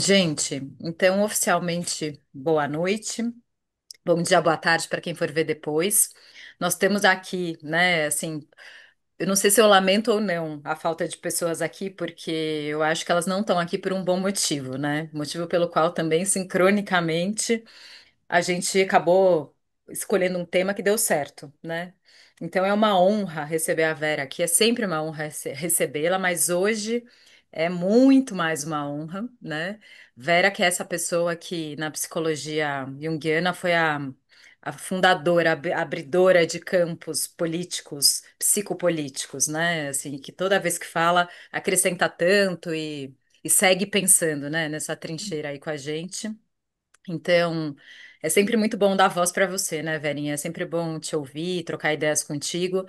Gente, então oficialmente boa noite, bom dia, boa tarde para quem for ver depois. Nós temos aqui, né, assim, eu não sei se eu lamento ou não a falta de pessoas aqui, porque eu acho que elas não estão aqui por um bom motivo, né? Motivo pelo qual também sincronicamente a gente acabou escolhendo um tema que deu certo, né? Então é uma honra receber a Vera aqui, é sempre uma honra recebê-la, mas hoje é muito mais uma honra, né? Vera, que é essa pessoa que na psicologia junguiana foi a fundadora, abridora de campos políticos, psicopolíticos, né? Assim, que toda vez que fala acrescenta tanto e segue pensando, né, nessa trincheira aí com a gente. Então, é sempre muito bom dar voz para você, né, Verinha? É sempre bom te ouvir, trocar ideias contigo.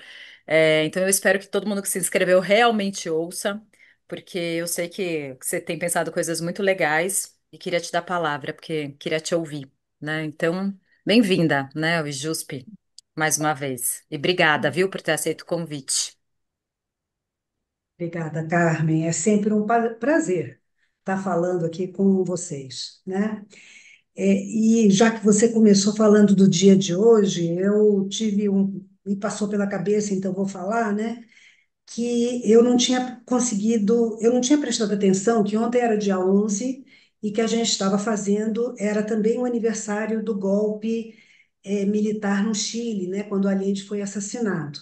Então, eu espero que todo mundo que se inscreveu realmente ouça, porque eu sei que você tem pensado coisas muito legais e queria te dar a palavra, porque queria te ouvir, né? Então, bem-vinda, né, ao IJUSP, mais uma vez. E obrigada, viu, por ter aceito o convite. Obrigada, Carmen. É sempre um prazer estar falando aqui com vocês, né? E já que você começou falando do dia de hoje, me passou pela cabeça, então vou falar, né? Que eu não tinha prestado atenção que ontem era dia 11 e que a gente estava fazendo, era também o aniversário do golpe, militar no Chile, né? Quando Allende foi assassinado.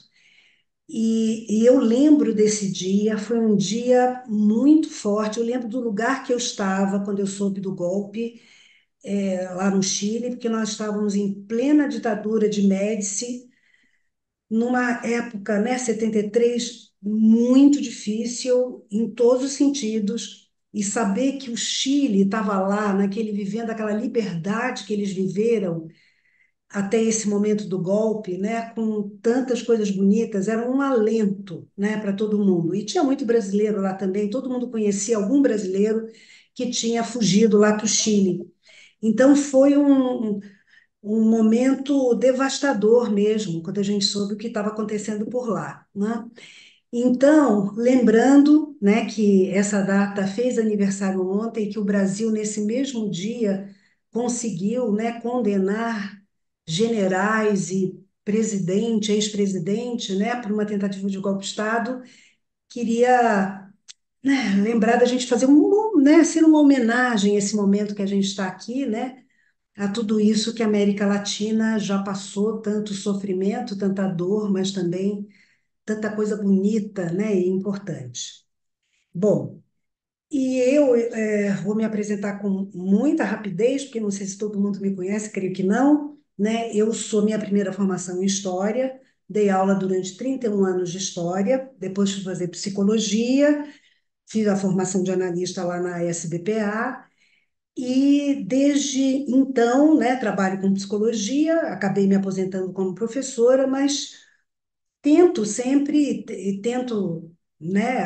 E eu lembro desse dia, foi um dia muito forte. Eu lembro do lugar que eu estava quando eu soube do golpe, lá no Chile, porque nós estávamos em plena ditadura de Médici, numa época, né, 73, muito difícil em todos os sentidos. E saber que o Chile estava lá, vivendo aquela liberdade que eles viveram até esse momento do golpe, né, com tantas coisas bonitas, era um alento, né, para todo mundo. E tinha muito brasileiro lá também, todo mundo conhecia algum brasileiro que tinha fugido lá para o Chile. Então foi um momento devastador mesmo, quando a gente soube o que estava acontecendo por lá, né? Então, lembrando, né, que essa data fez aniversário ontem, que o Brasil, nesse mesmo dia, conseguiu, né, condenar generais e presidente, ex-presidente, né, por uma tentativa de golpe de Estado, queria, né, lembrar da gente fazer né, ser uma homenagem a esse momento que a gente está aqui, né, a tudo isso que a América Latina já passou, tanto sofrimento, tanta dor, mas também tanta coisa bonita, né, e importante. Bom, vou me apresentar com muita rapidez, porque não sei se todo mundo me conhece, creio que não, né? Eu sou minha primeira formação em História, dei aula durante 31 anos de História, depois fui fazer Psicologia, fiz a formação de analista lá na SBPA, e desde então, né, trabalho com Psicologia, acabei me aposentando como professora, mas tento sempre, tento, né,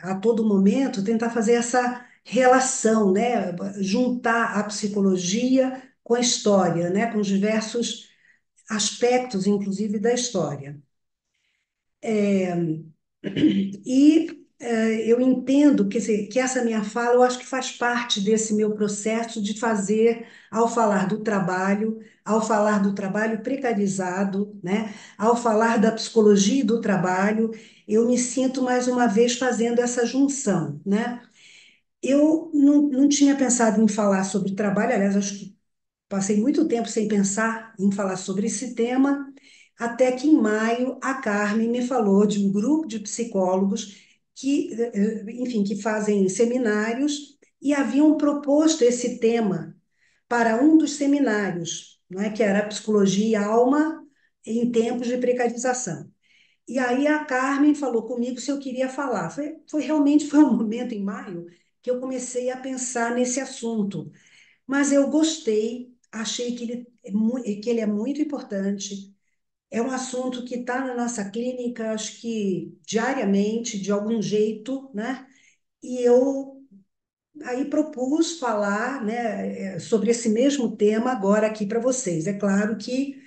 a todo momento, tentar fazer essa relação, né, juntar a psicologia com a história, né, com os diversos aspectos, inclusive, da história. Eu entendo que essa minha fala, eu acho que faz parte desse meu processo de fazer, ao falar do trabalho precarizado, né? Ao falar da psicologia e do trabalho, eu me sinto mais uma vez fazendo essa junção, né? Eu não tinha pensado em falar sobre trabalho, aliás, acho que passei muito tempo sem pensar em falar sobre esse tema, até que em maio a Carmen me falou de um grupo de psicólogos enfim, que fazem seminários e haviam proposto esse tema para um dos seminários, não é, que era Psicologia e Alma em tempos de precarização. E aí a Carmen falou comigo se eu queria falar. Realmente foi um momento em maio que eu comecei a pensar nesse assunto, mas eu gostei, achei que ele é muito importante. É um assunto que está na nossa clínica, acho que diariamente, de algum jeito, né? E eu aí propus falar, né, sobre esse mesmo tema agora aqui para vocês. É claro que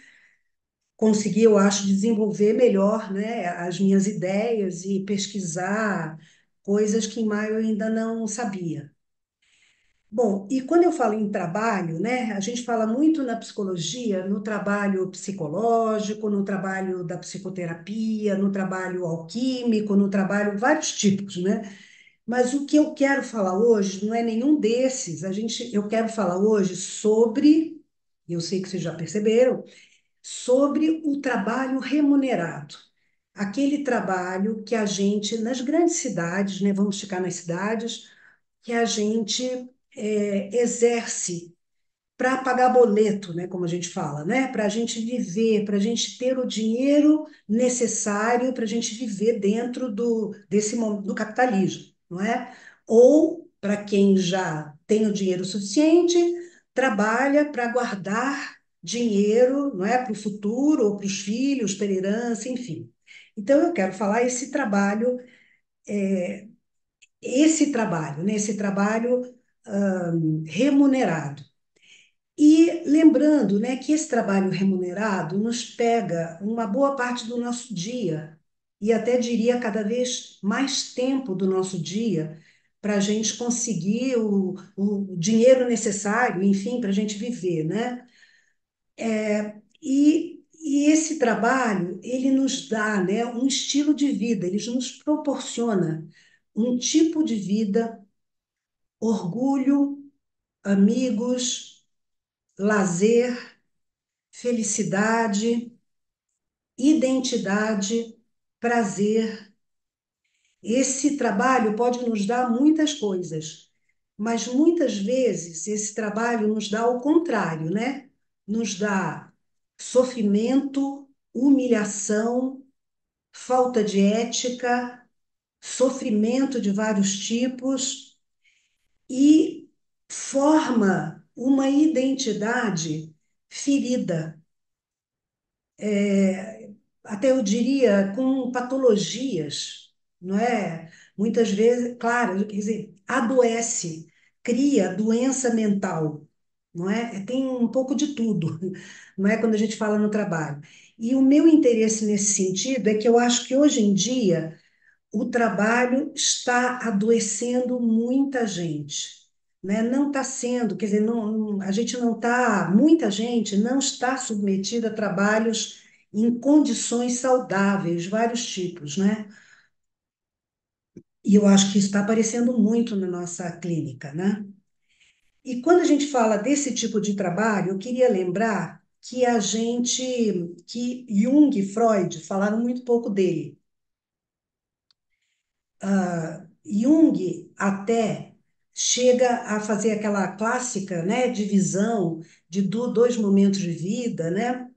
consegui, eu acho, desenvolver melhor, né, as minhas ideias e pesquisar coisas que em maio eu ainda não sabia. Bom, e quando eu falo em trabalho, né, a gente fala muito na psicologia, no trabalho psicológico, no trabalho da psicoterapia, no trabalho alquímico, no trabalho, vários tipos, né? Mas o que eu quero falar hoje não é nenhum desses. Eu quero falar hoje sobre, eu sei que vocês já perceberam, sobre o trabalho remunerado. Aquele trabalho que a gente, nas grandes cidades, né, vamos ficar nas cidades, que a gente exerce para pagar boleto, né, como a gente fala, né, para a gente viver, para a gente ter o dinheiro necessário para a gente viver dentro do capitalismo, não é? Ou para quem já tem o dinheiro suficiente, trabalha para guardar dinheiro, não é, para o futuro ou para os filhos, para herança, enfim. Então eu quero falar esse trabalho, né, esse trabalho remunerado. E lembrando, né, que esse trabalho remunerado nos pega uma boa parte do nosso dia, e até diria cada vez mais tempo do nosso dia, para a gente conseguir o dinheiro necessário, enfim, para a gente viver, né? E esse trabalho, ele nos dá, né, um estilo de vida, ele nos proporciona um tipo de vida, orgulho, amigos, lazer, felicidade, identidade, prazer. Esse trabalho pode nos dar muitas coisas, mas muitas vezes esse trabalho nos dá o contrário, né? Nos dá sofrimento, humilhação, falta de ética, sofrimento de vários tipos e forma uma identidade ferida, até eu diria, com patologias, não é? Muitas vezes, claro, quer dizer, adoece, cria doença mental, não é? Tem um pouco de tudo, não é? Quando a gente fala no trabalho. E o meu interesse nesse sentido é que eu acho que hoje em dia o trabalho está adoecendo muita gente, né? Não está sendo, quer dizer, a gente não está, muita gente não está submetida a trabalhos em condições saudáveis, vários tipos, né? E eu acho que isso está aparecendo muito na nossa clínica, né? E quando a gente fala desse tipo de trabalho, eu queria lembrar que Jung e Freud falaram muito pouco dele. Jung até chega a fazer aquela clássica, né, divisão de dois momentos de vida, né,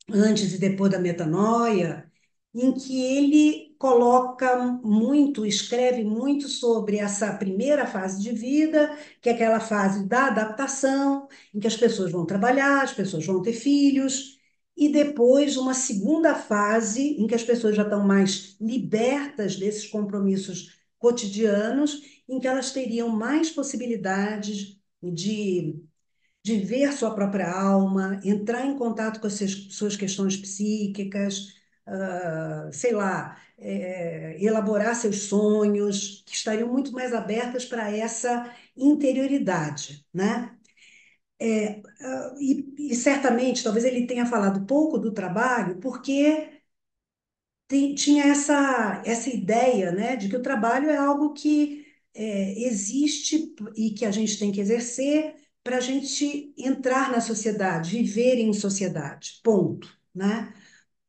antes e depois da metanoia, em que ele coloca muito, escreve muito sobre essa primeira fase de vida, que é aquela fase da adaptação, em que as pessoas vão trabalhar, as pessoas vão ter filhos, e depois uma segunda fase, em que as pessoas já estão mais libertas desses compromissos cotidianos, em que elas teriam mais possibilidades de ver sua própria alma, entrar em contato com as suas questões psíquicas, sei lá, elaborar seus sonhos, que estariam muito mais abertas para essa interioridade, né? E certamente, talvez ele tenha falado pouco do trabalho, porque tinha essa ideia, né, de que o trabalho é algo que existe e que a gente tem que exercer para a gente entrar na sociedade, viver em sociedade, ponto, né?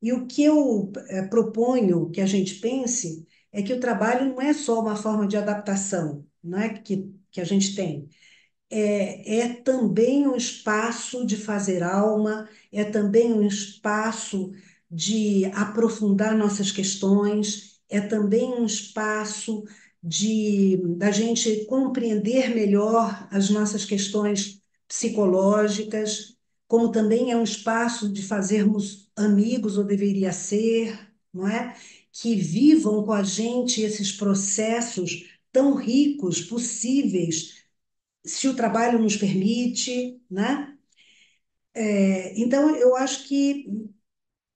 E o que eu proponho que a gente pense é que o trabalho não é só uma forma de adaptação, não é que a gente tem, é também um espaço de fazer alma, é também um espaço de aprofundar nossas questões, é também um espaço da gente compreender melhor as nossas questões psicológicas, como também é um espaço de fazermos amigos, ou deveria ser, não é? Que vivam com a gente esses processos tão ricos possíveis se o trabalho nos permite, né? Então, eu acho que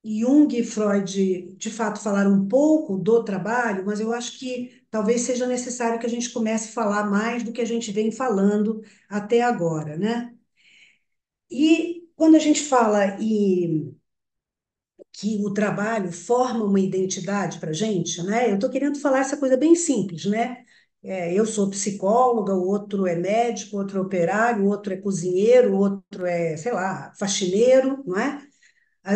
Jung e Freud, de fato, falaram um pouco do trabalho, mas eu acho que talvez seja necessário que a gente comece a falar mais do que a gente vem falando até agora, né? E quando a gente fala que o trabalho forma uma identidade para a gente, né? Eu estou querendo falar essa coisa bem simples, né? Eu sou psicóloga, o outro é médico, outro é operário, o outro é cozinheiro, o outro é, sei lá, faxineiro, não é? a-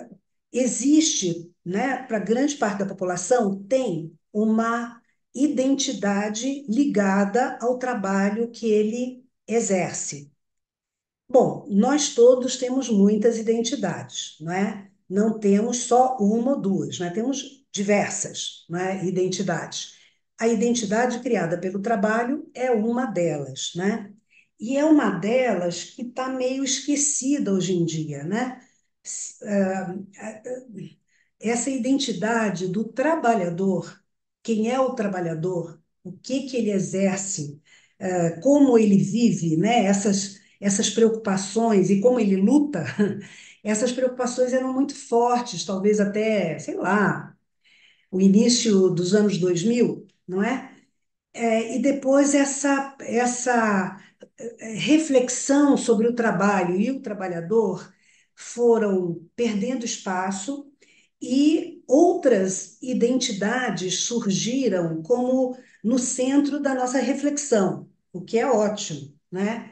a- Existe, né, para grande parte da população, tem uma identidade ligada ao trabalho que ele exerce. Bom, nós todos temos muitas identidades, não é? Não temos só uma ou duas, né? Temos diversas, né, identidades. A identidade criada pelo trabalho é uma delas, né? E é uma delas que está meio esquecida hoje em dia, né? Essa identidade do trabalhador, quem é o trabalhador, o que que ele exerce, como ele vive, né? Essas preocupações e como ele luta, essas preocupações eram muito fortes, talvez até, sei lá, o início dos anos 2000, não é? E depois essa reflexão sobre o trabalho e o trabalhador foram perdendo espaço e outras identidades surgiram como no centro da nossa reflexão, o que é ótimo, né?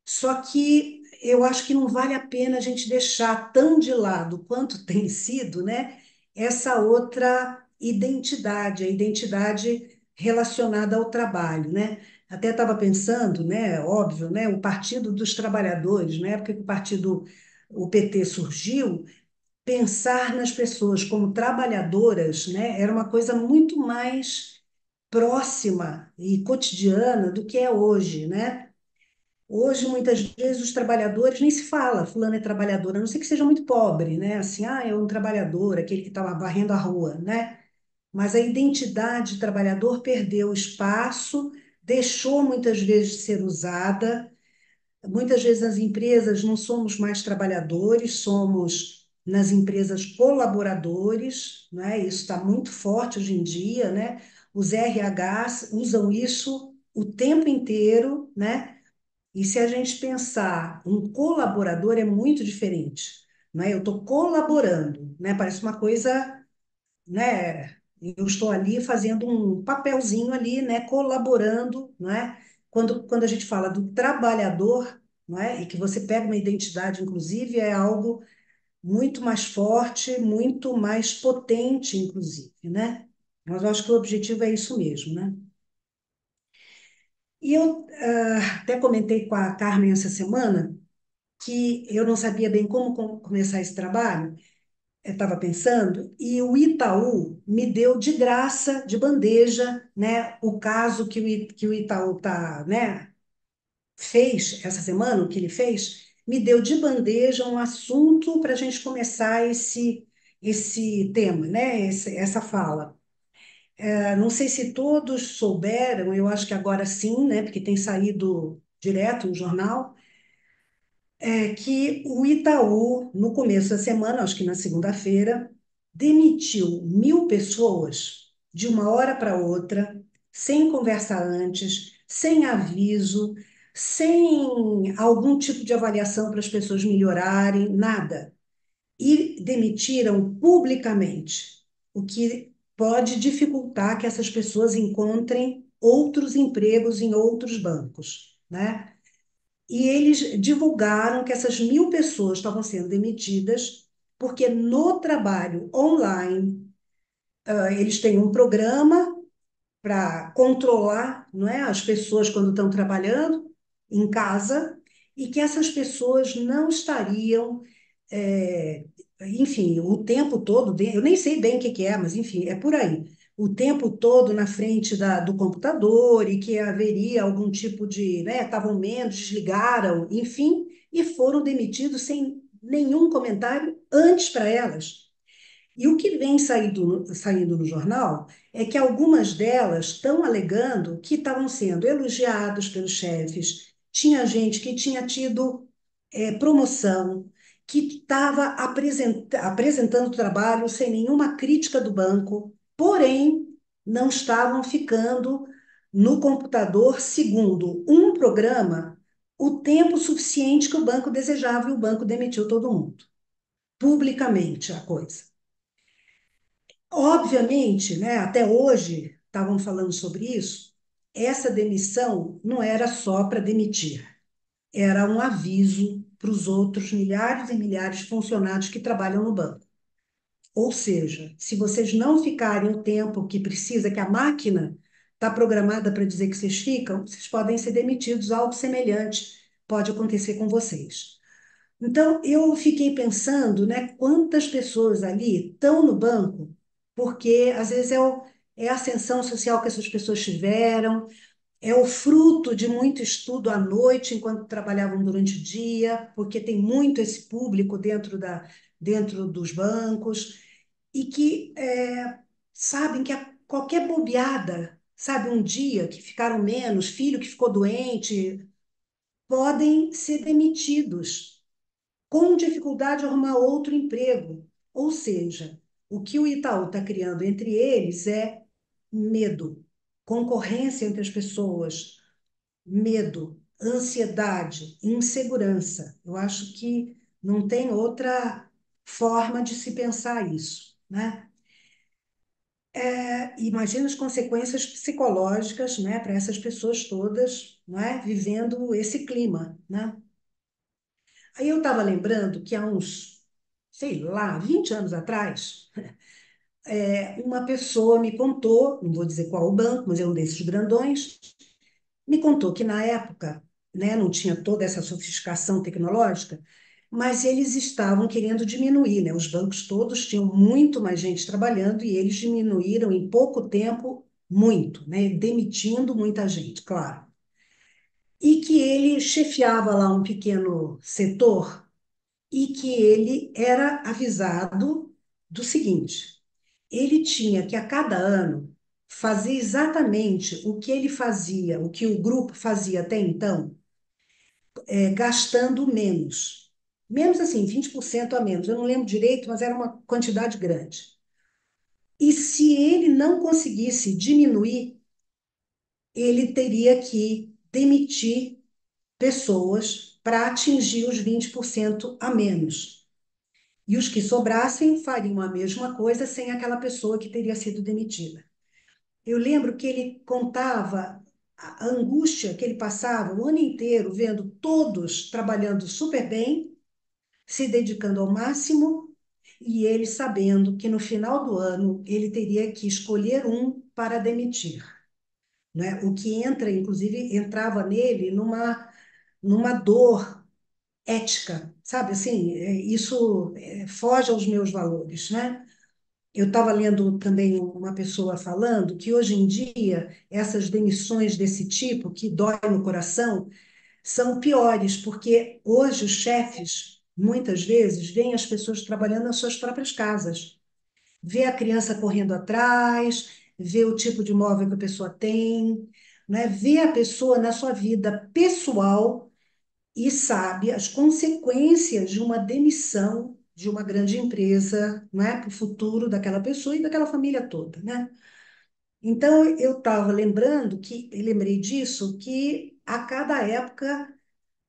Só que eu acho que não vale a pena a gente deixar tão de lado quanto tem sido, né, essa outra identidade, a identidade relacionada ao trabalho, né? Até estava pensando, né, óbvio, né, o Partido dos Trabalhadores, na época que o PT surgiu, pensar nas pessoas como trabalhadoras, né, era uma coisa muito mais próxima e cotidiana do que é hoje, né? Hoje, muitas vezes, os trabalhadores nem se fala, fulano é trabalhador, a não ser que seja muito pobre, né? Assim, é um trabalhador, aquele que estava varrendo a rua, né? Mas a identidade de trabalhador perdeu espaço, deixou muitas vezes de ser usada. Muitas vezes nas empresas não somos mais trabalhadores, somos nas empresas colaboradores, né? Isso está muito forte hoje em dia, né? Os RHs usam isso o tempo inteiro, né? E se a gente pensar, um colaborador é muito diferente, né? Eu estou colaborando, né? Parece uma coisa, né? Eu estou ali fazendo um papelzinho ali, né? Colaborando, não é? Quando a gente fala do trabalhador, não é? E que você pega uma identidade, inclusive, é algo muito mais forte, muito mais potente, inclusive, né? Mas eu acho que o objetivo é isso mesmo, né? E eu até comentei com a Carmen essa semana que eu não sabia bem como começar esse trabalho, eu estava pensando, e o Itaú me deu de graça, de bandeja, né, o caso que o Itaú né, fez essa semana, o que ele fez, me deu de bandeja um assunto para a gente começar esse tema, né, essa fala. Não sei se todos souberam, eu acho que agora sim, né, porque tem saído direto no jornal, que o Itaú, no começo da semana, acho que na segunda-feira, demitiu 1.000 pessoas de uma hora para outra, sem conversa antes, sem aviso, sem algum tipo de avaliação para as pessoas melhorarem, nada. E demitiram publicamente, o que pode dificultar que essas pessoas encontrem outros empregos em outros bancos, né? E eles divulgaram que essas 1.000 pessoas estavam sendo demitidas porque no trabalho online, eles têm um programa para controlar, não é, as pessoas quando estão trabalhando em casa e que essas pessoas não estariam, é, enfim, o tempo todo, eu nem sei bem o que que é, mas enfim, é por aí. O tempo todo na frente do computador e que haveria algum tipo de, né, estavam menos, desligaram, enfim, e foram demitidos sem nenhum comentário antes para elas. E o que vem saindo no jornal é que algumas delas estão alegando que estavam sendo elogiados pelos chefes, tinha gente que tinha tido promoção, que estava apresentando trabalho sem nenhuma crítica do banco, porém não estavam ficando no computador, segundo um programa, o tempo suficiente que o banco desejava e o banco demitiu todo mundo, publicamente a coisa. Obviamente, né, até hoje, estavam falando sobre isso, essa demissão não era só para demitir, era um aviso para os outros milhares e milhares de funcionários que trabalham no banco. Ou seja, se vocês não ficarem o tempo que precisa, que a máquina está programada para dizer que vocês ficam, vocês podem ser demitidos, algo semelhante pode acontecer com vocês. Então, eu fiquei pensando, né, quantas pessoas ali estão no banco, porque às vezes é a ascensão social que essas pessoas tiveram, é o fruto de muito estudo à noite, enquanto trabalhavam durante o dia, porque tem muito esse público dentro dos bancos, e que sabem que a qualquer bobeada, sabe, um dia que ficaram menos, filho que ficou doente, podem ser demitidos com dificuldade de arrumar outro emprego. Ou seja, o que o Itaú está criando entre eles é medo, concorrência entre as pessoas, medo, ansiedade, insegurança. Eu acho que não tem outra forma de se pensar isso, né? Imagina as consequências psicológicas, né, para essas pessoas todas, não é, vivendo esse clima, né? Aí eu estava lembrando que há uns, sei lá, 20 anos atrás, uma pessoa me contou, não vou dizer qual o banco, mas é um desses grandões, me contou que na época, né, não tinha toda essa sofisticação tecnológica, mas eles estavam querendo diminuir, né? Os bancos todos tinham muito mais gente trabalhando e eles diminuíram em pouco tempo muito, né? Demitindo muita gente, claro. E que ele chefiava lá um pequeno setor e que ele era avisado do seguinte: ele tinha que a cada ano fazer exatamente o que ele fazia, o que o grupo fazia até então, gastando menos. Menos assim, 20% a menos. Eu não lembro direito, mas era uma quantidade grande. E se ele não conseguisse diminuir, ele teria que demitir pessoas para atingir os 20% a menos. E os que sobrassem fariam a mesma coisa sem aquela pessoa que teria sido demitida. Eu lembro que ele contava a angústia que ele passava o ano inteiro vendo todos trabalhando super bem, se dedicando ao máximo, e ele sabendo que no final do ano ele teria que escolher um para demitir, né? O que entra, inclusive, entrava nele numa dor ética, sabe assim, isso foge aos meus valores, né? Eu estava lendo também uma pessoa falando que hoje em dia essas demissões desse tipo, que dói no coração, são piores, porque hoje os chefes, muitas vezes, veem as pessoas trabalhando nas suas próprias casas. Vê a criança correndo atrás, vê o tipo de móvel que a pessoa tem, né? Vê a pessoa na sua vida pessoal e sabe as consequências de uma demissão de uma grande empresa, não é, para o futuro daquela pessoa e daquela família toda, né? Então eu estava lembrando que, lembrei disso, que a cada época,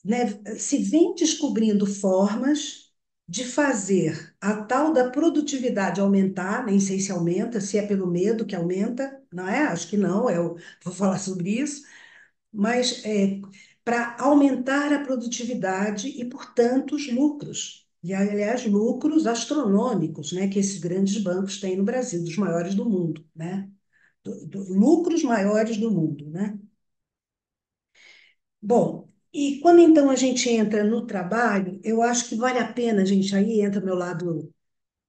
né, se vem descobrindo formas de fazer a tal da produtividade aumentar, nem sei se aumenta, se é pelo medo que aumenta, não é? Acho que não, eu vou falar sobre isso, mas para aumentar a produtividade e, portanto, os lucros. E, aliás, lucros astronômicos, né, que esses grandes bancos têm no Brasil, dos maiores do mundo, né? Lucros maiores do mundo, né? Bom, e quando então a gente entra no trabalho, eu acho que vale a pena, gente, aí entra meu lado,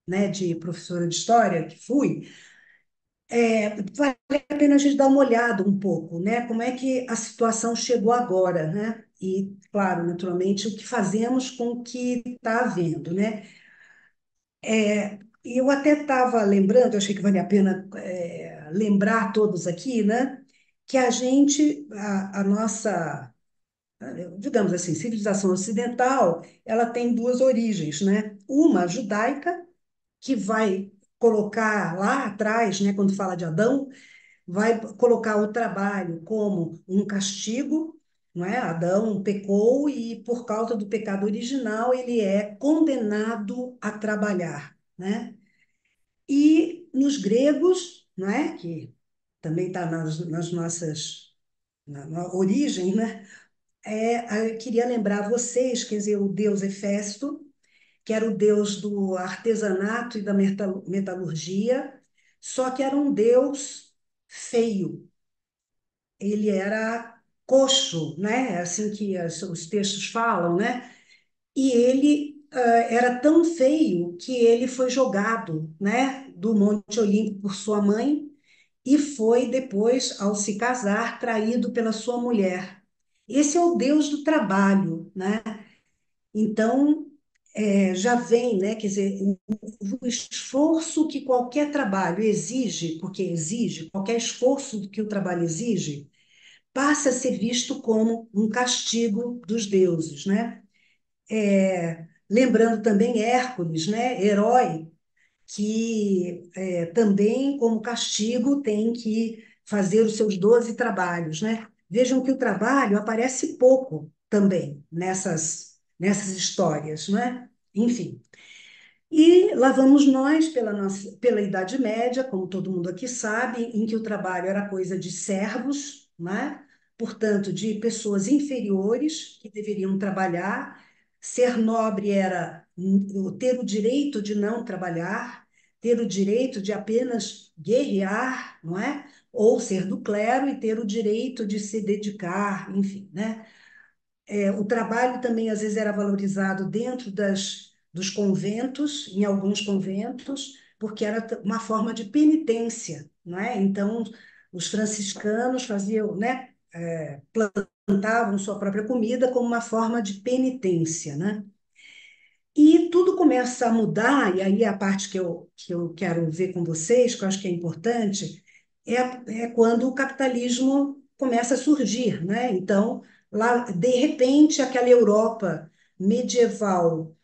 né, de professora de história, que fui, vale a pena a gente dar uma olhada um pouco, né? Como é que a situação chegou agora, né? E, claro, naturalmente, o que fazemos com o que está havendo, né? E eu até estava lembrando, eu achei que valia a pena lembrar todos aqui, né? Que a gente, a nossa digamos assim, civilização ocidental, ela tem duas origens, né? Uma judaica, que vai colocar lá atrás, né, quando fala de Adão, vai colocar o trabalho como um castigo, não é? Adão pecou e, por causa do pecado original, ele é condenado a trabalhar, né? E nos gregos, não é? Que também está nas nossas na origem, né? Eu queria lembrar vocês, quer dizer, o deus Hefesto, que era o deus do artesanato e da metalurgia, só que era um deus feio. Ele era coxo, né? É assim que os textos falam, né? E ele era tão feio que ele foi jogado, né, do Monte Olimpo por sua mãe e foi depois, ao se casar, traído pela sua mulher. Esse é o Deus do trabalho, né? Então, já vem, né? Quer dizer, o esforço que qualquer trabalho exige, porque exige, qualquer esforço que o trabalho exige, passa a ser visto como um castigo dos deuses, né? Lembrando também Hércules, né? Herói, que também, como castigo, tem que fazer os seus 12 trabalhos, né? Vejam que o trabalho aparece pouco também nessas histórias, não é? Enfim. E lá vamos nós pela Idade Média, como todo mundo aqui sabe, em que o trabalho era coisa de servos, né? Portanto, de pessoas inferiores que deveriam trabalhar. Ser nobre era ter o direito de não trabalhar, ter o direito de apenas guerrear, não é? Ou ser do clero e ter o direito de se dedicar, enfim, né? O trabalho também, às vezes, era valorizado dentro dos conventos, em alguns conventos, porque era uma forma de penitência, não é? Então, os franciscanos faziam, né, plantavam sua própria comida como uma forma de penitência, né? E tudo começa a mudar, e aí a parte que eu quero ver com vocês, que eu acho que é importante, é quando o capitalismo começa a surgir, né? Então, lá, de repente, aquela Europa medieval,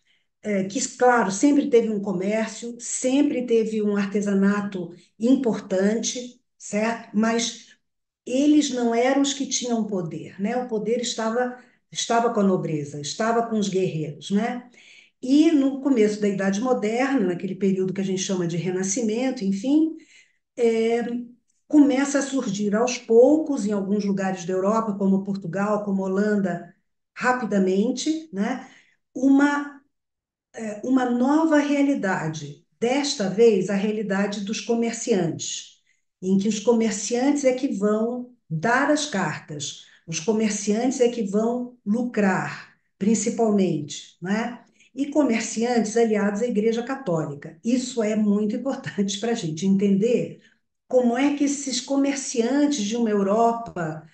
que, claro, sempre teve um comércio, sempre teve um artesanato importante, certo? Mas eles não eram os que tinham poder, né? O poder estava com a nobreza, estava com os guerreiros, né? E no começo da Idade Moderna, naquele período que a gente chama de Renascimento, enfim, é, começa a surgir aos poucos, em alguns lugares da Europa, como Portugal, como Holanda, rapidamente, né, uma, uma nova realidade. Desta vez, a realidade dos comerciantes, em que os comerciantes é que vão dar as cartas, os comerciantes é que vão lucrar, principalmente, né? E comerciantes aliados à Igreja Católica. Isso é muito importante para a gente entender como é que esses comerciantes de uma Europa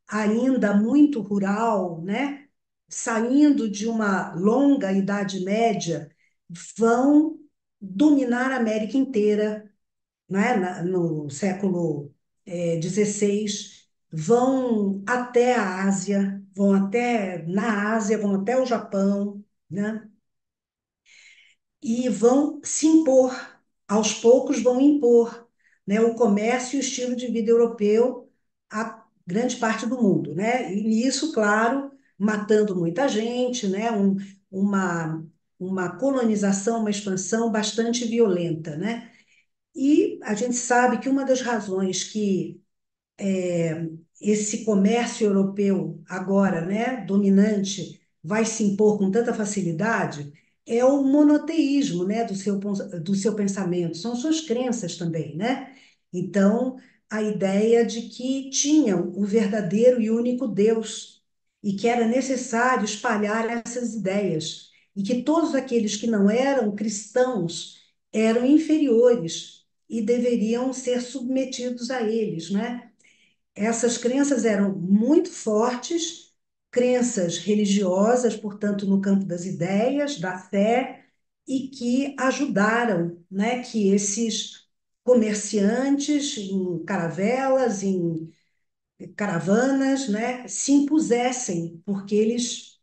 ainda muito rural, né, saindo de uma longa Idade Média, vão dominar a América inteira, né, no século XVI, vão até a Ásia, na Ásia, vão até o Japão, né? E vão se impor, aos poucos vão impor, né, o comércio e o estilo de vida europeu a grande parte do mundo, né? E nisso, claro, matando muita gente, né? Uma, uma colonização, uma expansão bastante violenta, né? E a gente sabe que uma das razões que esse comércio europeu agora, né, dominante, vai se impor com tanta facilidade é o monoteísmo, né, do seu pensamento, são suas crenças também, né? Então, a ideia de que tinham o verdadeiro e único Deus e que era necessário espalhar essas ideias e que todos aqueles que não eram cristãos eram inferiores e deveriam ser submetidos a eles, né? Essas crenças eram muito fortes, crenças religiosas, portanto, no campo das ideias, da fé, e que ajudaram, né, que esses comerciantes em caravelas, caravanas, né, se impusessem, porque eles,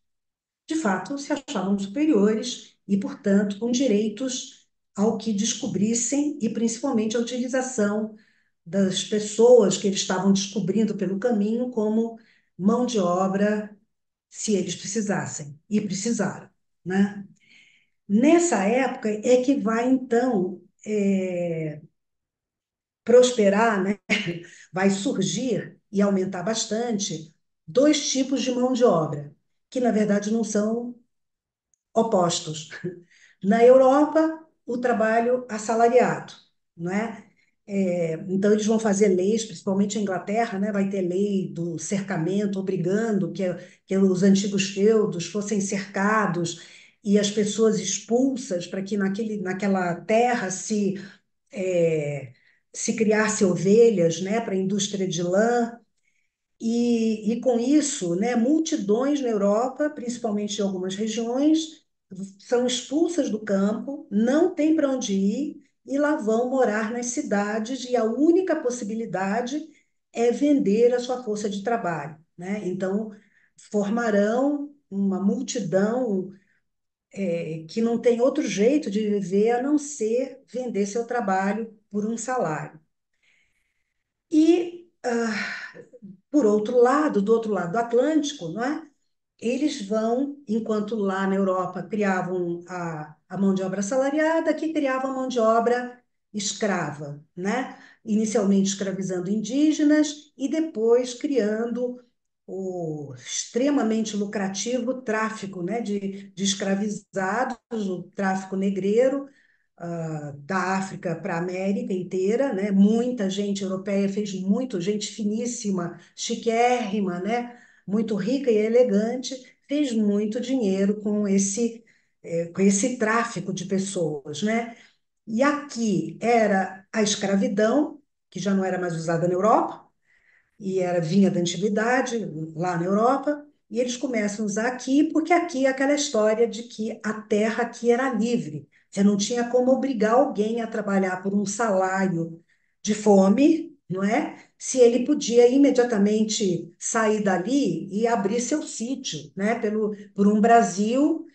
de fato, se achavam superiores e, portanto, com direitos ao que descobrissem e, principalmente, a utilização das pessoas que eles estavam descobrindo pelo caminho como mão de obra, se eles precisassem, e precisaram, né? Nessa época é que vai, então, prosperar, né? Vai surgir e aumentar bastante dois tipos de mão de obra, que na verdade não são opostos. Na Europa, o trabalho assalariado, não é? Então, eles vão fazer leis, principalmente a Inglaterra, né? Vai ter lei do cercamento, obrigando que os antigos feudos fossem cercados e as pessoas expulsas para que naquela terra é, se criasse ovelhas, né? Para a indústria de lã. E com isso, né, multidões na Europa, principalmente em algumas regiões, são expulsas do campo, não têm para onde ir e lá vão morar nas cidades, e a única possibilidade é vender a sua força de trabalho, né? Então, formarão uma multidão que não tem outro jeito de viver a não ser vender seu trabalho por um salário. E, por outro lado, do outro lado do Atlântico, não é? Eles vão, enquanto lá na Europa criavam a mão de obra assalariada, aqui criavam a mão de obra escrava, né? Inicialmente escravizando indígenas e depois criando o extremamente lucrativo tráfico, né, de escravizados, o tráfico negreiro, da África para a América inteira, né? Muita gente europeia fez muito, gente finíssima, chiquérrima, né? Muito rica e elegante, fez muito dinheiro com esse tráfico de pessoas, né? E aqui era a escravidão, que já não era mais usada na Europa, e vinha da antiguidade, lá na Europa, e eles começam a usar aqui, porque aqui é aquela história de que a terra aqui era livre. Você não tinha como obrigar alguém a trabalhar por um salário de fome, não é? Se ele podia imediatamente sair dali e abrir seu sítio, né? Por um Brasil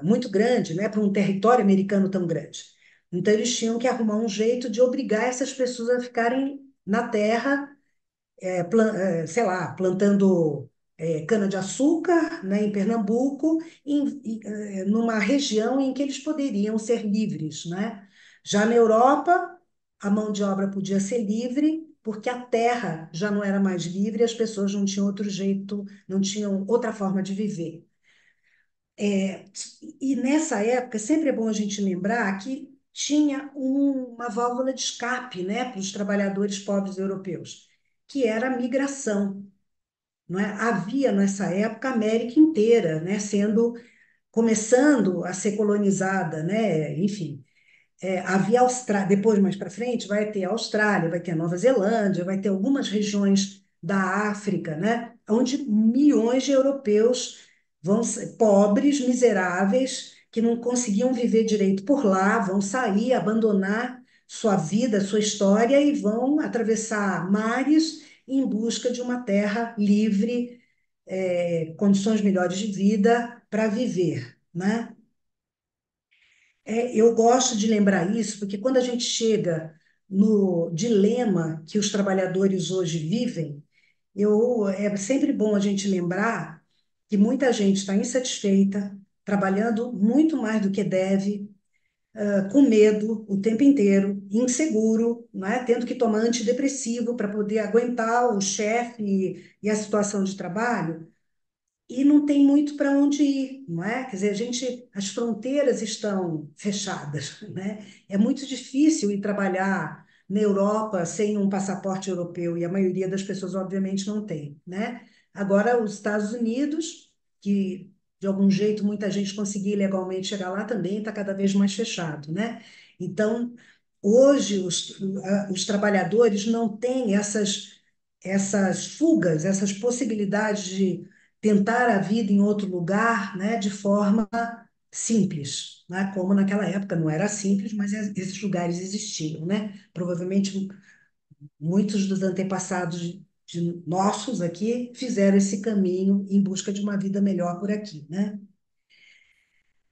muito grande, né? Por um território americano tão grande. Então, eles tinham que arrumar um jeito de obrigar essas pessoas a ficarem na terra sei lá, plantando cana-de-açúcar, né, em Pernambuco, numa região em que eles poderiam ser livres, né? Já na Europa, a mão de obra podia ser livre, porque a terra já não era mais livre, as pessoas não tinham outro jeito, não tinham outra forma de viver. E nessa época, sempre é bom a gente lembrar que tinha uma válvula de escape, né, para os trabalhadores pobres europeus, que era a migração, não é? Havia nessa época a América inteira, né, começando a ser colonizada, né? Enfim, havia Austrália, depois mais para frente vai ter a Austrália, vai ter a Nova Zelândia, vai ter algumas regiões da África, né? Onde milhões de europeus vão ser pobres, miseráveis, que não conseguiam viver direito por lá, vão sair, abandonar sua vida, sua história e vão atravessar mares em busca de uma terra livre, condições melhores de vida para viver, né? Eu gosto de lembrar isso, porque quando a gente chega no dilema que os trabalhadores hoje vivem, é sempre bom a gente lembrar que muita gente está insatisfeita, trabalhando muito mais do que deve, com medo o tempo inteiro, inseguro, não é? Tendo que tomar antidepressivo para poder aguentar o chefe e a situação de trabalho e não tem muito para onde ir, não é? Quer dizer, as fronteiras estão fechadas, né? É muito difícil ir trabalhar na Europa sem um passaporte europeu, e a maioria das pessoas, obviamente, não tem, né? Agora, os Estados Unidos, que de algum jeito muita gente conseguir legalmente chegar lá também, está cada vez mais fechado, né? Então, hoje, os trabalhadores não têm essas fugas, essas possibilidades de tentar a vida em outro lugar, né, de forma simples, né, como naquela época não era simples, mas esses lugares existiam, né? Provavelmente muitos dos antepassados de nossos aqui fizeram esse caminho em busca de uma vida melhor por aqui, né?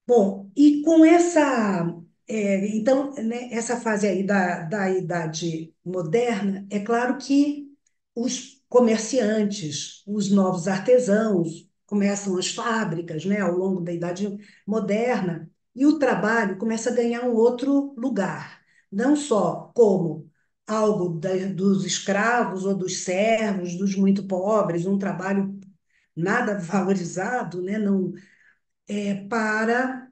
Bom, e com essa, então, né, essa fase aí da Idade Moderna, é claro que os comerciantes, os novos artesãos, começam as fábricas, né, ao longo da Idade Moderna, e o trabalho começa a ganhar um outro lugar, não só como algo dos escravos ou dos servos, dos muito pobres, um trabalho nada valorizado, né, não, para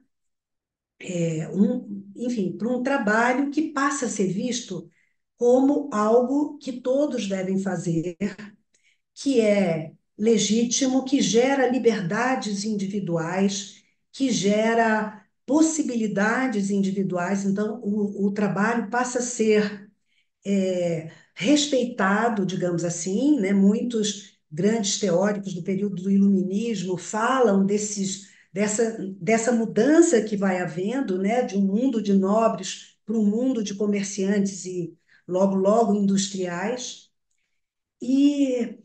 enfim, para um trabalho que passa a ser visto como algo que todos devem fazer, que é legítimo, que gera liberdades individuais, que gera possibilidades individuais. Então, o trabalho passa a ser respeitado, digamos assim, né? Muitos grandes teóricos do período do Iluminismo falam dessa mudança que vai havendo, né? De um mundo de nobres para um mundo de comerciantes e logo, logo industriais. E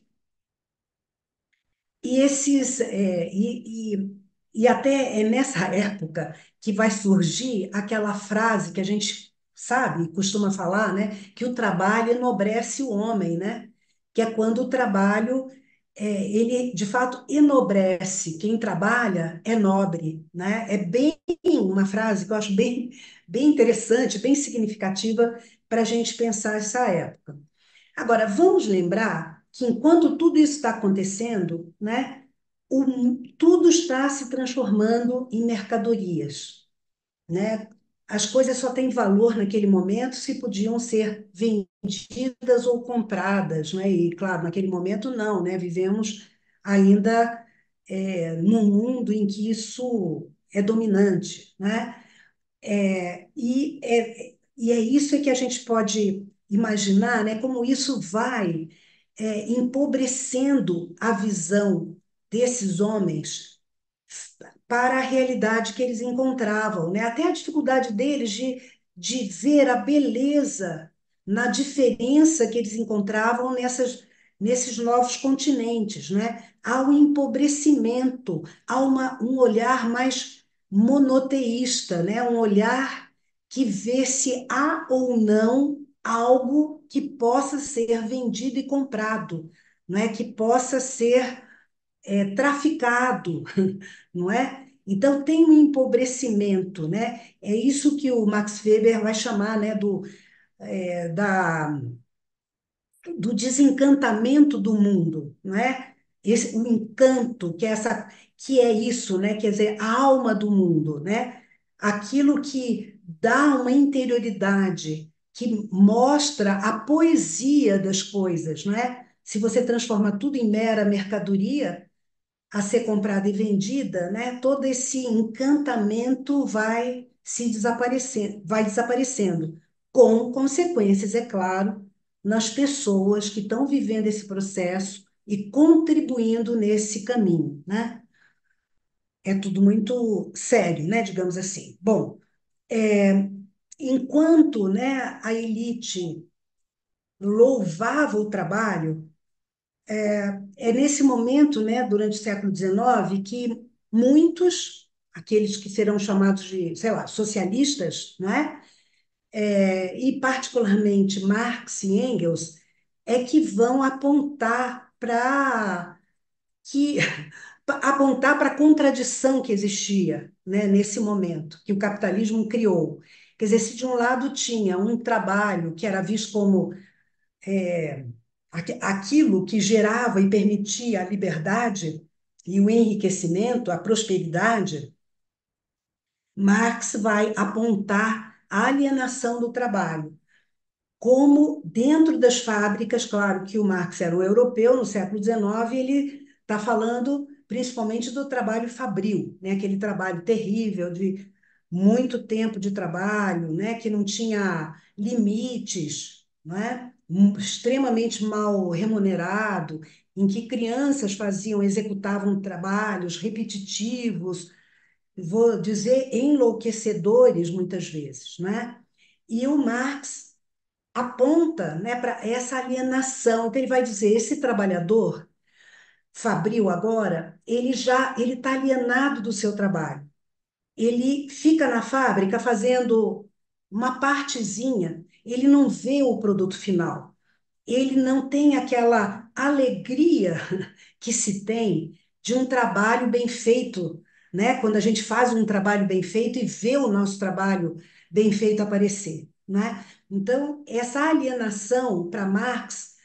e esses e até é nessa época que vai surgir aquela frase que a gente sabe, costuma falar, né, que o trabalho enobrece o homem, né? Que é quando o trabalho ele de fato enobrece. Quem trabalha é nobre, né? É bem uma frase que eu acho bem interessante, bem significativa para a gente pensar essa época. Agora, vamos lembrar que enquanto tudo isso está acontecendo, né, tudo está se transformando em mercadorias, né? As coisas só têm valor naquele momento se podiam ser vendidas ou compradas, né? E, claro, naquele momento não, né? Vivemos ainda num mundo em que isso é dominante, né? E é isso que a gente pode imaginar, né, como isso vai empobrecendo a visão desses homens para a realidade que eles encontravam, né? Até a dificuldade deles de ver a beleza na diferença que eles encontravam nesses novos continentes, né? Há um empobrecimento, há um olhar mais monoteísta, né? Um olhar que vê se há ou não algo que possa ser vendido e comprado, não é? Que possa ser traficado, não é? Então tem um empobrecimento, né? É isso que o Max Weber vai chamar, né, do desencantamento do mundo, não é? O encanto, que é isso, né? Quer dizer, a alma do mundo, né? Aquilo que dá uma interioridade, que mostra a poesia das coisas, não é? Se você transforma tudo em mera mercadoria, a ser comprada e vendida, né, todo esse encantamento vai desaparecendo, com consequências, é claro, nas pessoas que estão vivendo esse processo e contribuindo nesse caminho, né? É tudo muito sério, né, digamos assim. Bom, enquanto, né, a elite louvava o trabalho, é nesse momento, né, durante o século XIX, que muitos, aqueles que serão chamados de, sei lá, socialistas, né, e particularmente Marx e Engels, é que vão que apontar para a contradição que existia, né, nesse momento, que o capitalismo criou. Quer dizer, se de um lado tinha um trabalho que era visto como aquilo que gerava e permitia a liberdade e o enriquecimento, a prosperidade, Marx vai apontar a alienação do trabalho. Como dentro das fábricas, claro que o Marx era um europeu no século XIX, ele está falando principalmente do trabalho fabril, né? Aquele trabalho terrível de muito tempo de trabalho, né? Que não tinha limites, né? Extremamente mal remunerado, em que crianças executavam trabalhos repetitivos, vou dizer enlouquecedores muitas vezes, né? E o Marx aponta, né, para essa alienação. Então, ele vai dizer, esse trabalhador fabril agora, ele está alienado do seu trabalho. Ele fica na fábrica fazendo uma partezinha, ele não vê o produto final. Ele não tem aquela alegria que se tem de um trabalho bem feito, né? Quando a gente faz um trabalho bem feito e vê o nosso trabalho bem feito aparecer, né? Então, essa alienação para Marx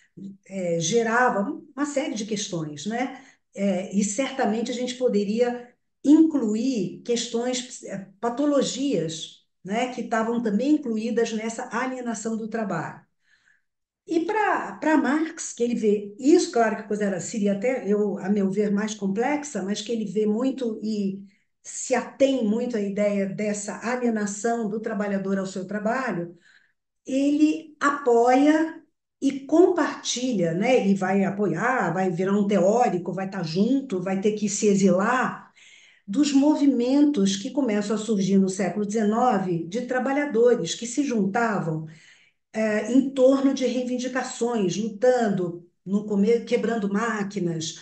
gerava uma série de questões, né? E certamente a gente poderia incluir questões, patologias, né? Que estavam também incluídas nessa alienação do trabalho. E para Marx, que ele vê isso, claro que a coisa seria até, a meu ver, mais complexa, mas que ele vê muito e se atém muito à ideia dessa alienação do trabalhador ao seu trabalho, ele apoia e compartilha, né? E vai apoiar, vai virar um teórico, vai estar junto, vai ter que se exilar dos movimentos que começam a surgir no século XIX de trabalhadores que se juntavam em torno de reivindicações, lutando, no começo, quebrando máquinas,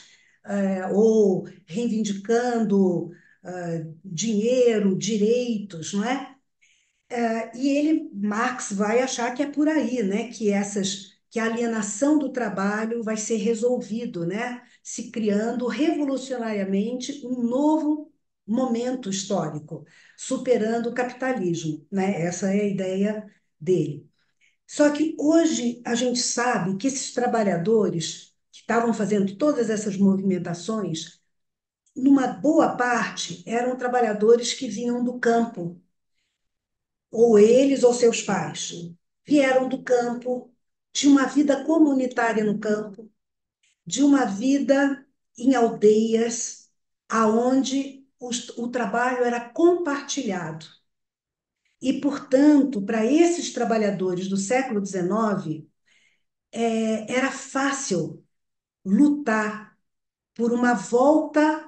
ou reivindicando dinheiro, direitos, não é? E ele, Marx, vai achar que é por aí, né? Que a alienação do trabalho vai ser resolvido, né? Se criando revolucionariamente um novo momento histórico, superando o capitalismo, né? Essa é a ideia dele. Só que hoje a gente sabe que esses trabalhadores que estavam fazendo todas essas movimentações, numa boa parte, eram trabalhadores que vinham do campo, ou eles ou seus pais. Vieram do campo, de uma vida comunitária no campo, de uma vida em aldeias, aonde o trabalho era compartilhado. E, portanto, para esses trabalhadores do século XIX, era fácil lutar por uma volta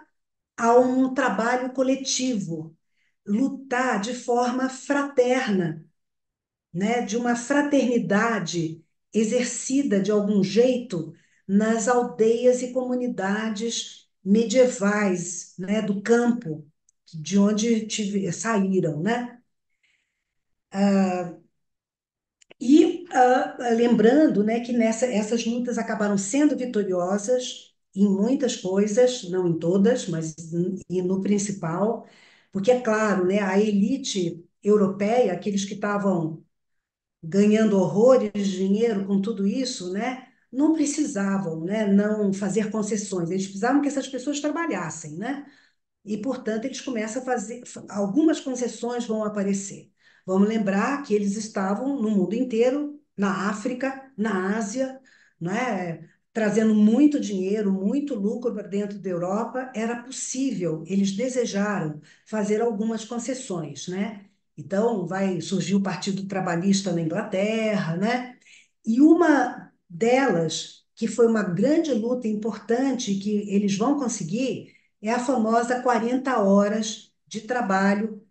a um trabalho coletivo, lutar de forma fraterna, né, de uma fraternidade exercida de algum jeito nas aldeias e comunidades medievais, né, do campo, de onde saíram, né? Lembrando, né, que essas lutas acabaram sendo vitoriosas em muitas coisas, não em todas, mas e no principal, porque é claro, né, a elite europeia, aqueles que estavam ganhando horrores de dinheiro com tudo isso, né, não precisavam, né, não fazer concessões, eles precisavam que essas pessoas trabalhassem, né? E, portanto, eles começam a fazer, algumas concessões vão aparecer. Vamos lembrar que eles estavam no mundo inteiro, na África, na Ásia, né, trazendo muito dinheiro, muito lucro para dentro da Europa. Era possível, eles desejaram fazer algumas concessões, né? Então, vai surgir o Partido Trabalhista na Inglaterra, né? E uma delas, que foi uma grande luta importante que eles vão conseguir, é a famosa 40 horas de trabalho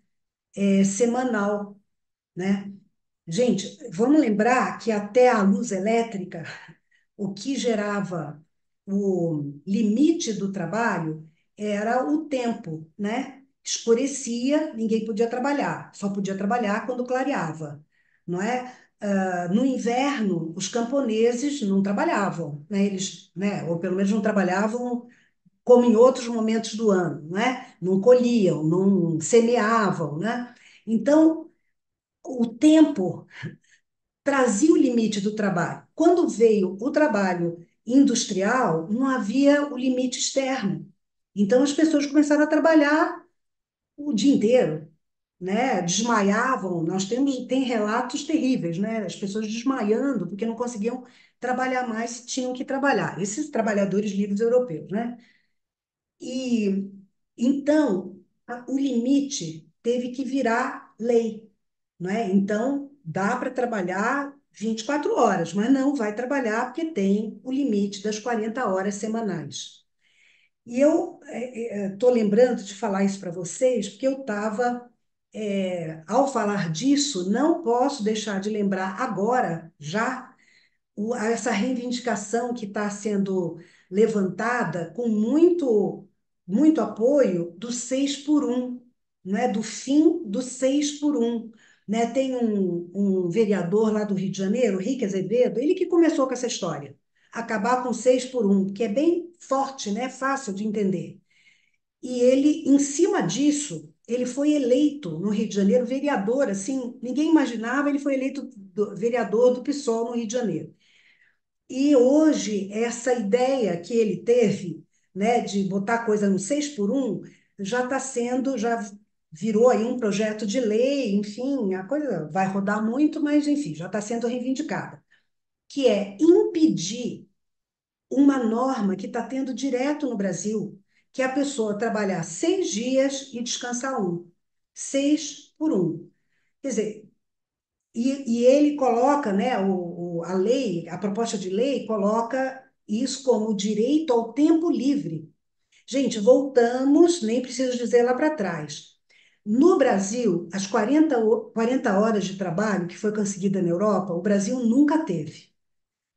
semanal, né? Gente, vamos lembrar que até a luz elétrica, o que gerava o limite do trabalho era o tempo, né? Escurecia, ninguém podia trabalhar, só podia trabalhar quando clareava, não é? No inverno, os camponeses não trabalhavam, né? Eles, né? Ou pelo menos não trabalhavam como em outros momentos do ano, né? Não colhiam, não semeavam, né? Então, o tempo trazia o limite do trabalho. Quando veio o trabalho industrial, não havia o limite externo. Então, as pessoas começaram a trabalhar o dia inteiro, né? Desmaiavam. Tem relatos terríveis, né? As pessoas desmaiando porque não conseguiam trabalhar mais e tinham que trabalhar. Esses trabalhadores livres europeus, né? E então o limite teve que virar lei, não é? Então dá para trabalhar 24 horas, mas não vai trabalhar porque tem o limite das 40 horas semanais. E eu estou lembrando de falar isso para vocês porque eu estava ao falar disso, não posso deixar de lembrar agora, já, essa reivindicação que está sendo levantada com muito apoio do 6 por 1, né? Do fim do 6 por 1. Né? Tem um vereador lá do Rio de Janeiro, Rick Azevedo, ele que começou com essa história. Acabar com 6 por 1, que é bem forte, né? Fácil de entender. E ele, em cima disso, ele foi eleito no Rio de Janeiro vereador, assim, ninguém imaginava, ele foi eleito vereador do PSOL no Rio de Janeiro. E hoje, essa ideia que ele teve, né, de botar a coisa no 6 por 1, já está sendo, já virou aí um projeto de lei, enfim, a coisa vai rodar muito, mas, enfim, já está sendo reivindicada, que é impedir uma norma que está tendo direto no Brasil, que é a pessoa trabalhar 6 dias e descansar um. 6 por 1. Quer dizer, e ele coloca, né, a lei, a proposta de lei coloca isso como direito ao tempo livre. Gente, voltamos, nem preciso dizer lá para trás. No Brasil, as 40 horas de trabalho que foi conseguida na Europa, o Brasil nunca teve.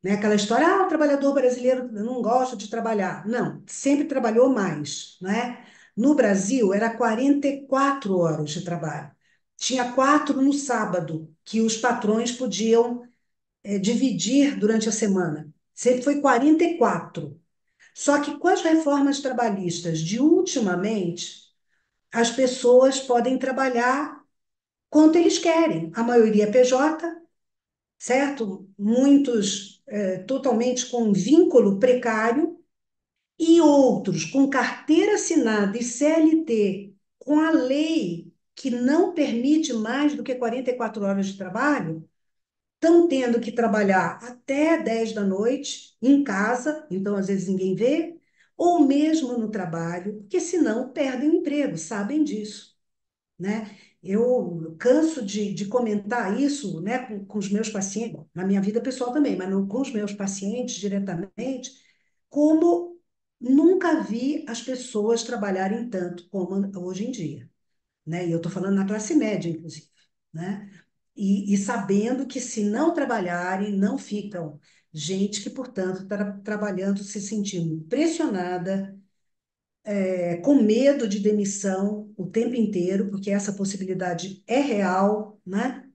Né? Aquela história, o trabalhador brasileiro não gosta de trabalhar. Não, sempre trabalhou mais, né? No Brasil, era 44 horas de trabalho. Tinha 4 no sábado, que os patrões podiam dividir durante a semana. Sempre foi 44. Só que com as reformas trabalhistas de ultimamente, as pessoas podem trabalhar quanto eles querem. A maioria é PJ, certo? Muitos totalmente com vínculo precário e outros com carteira assinada e CLT, com a lei que não permite mais do que 44 horas de trabalho, estão tendo que trabalhar até 10 da noite em casa, então às vezes ninguém vê, ou mesmo no trabalho, porque senão perdem o emprego, sabem disso, né? Eu canso de comentar isso, né, com os meus pacientes, na minha vida pessoal também, mas com os meus pacientes diretamente, como nunca vi as pessoas trabalharem tanto como hoje em dia, né? E eu estou falando na classe média, inclusive, né? E sabendo que se não trabalharem, não ficam. Gente que, portanto, está trabalhando, se sentindo pressionada, com medo de demissão o tempo inteiro, porque essa possibilidade é real, né?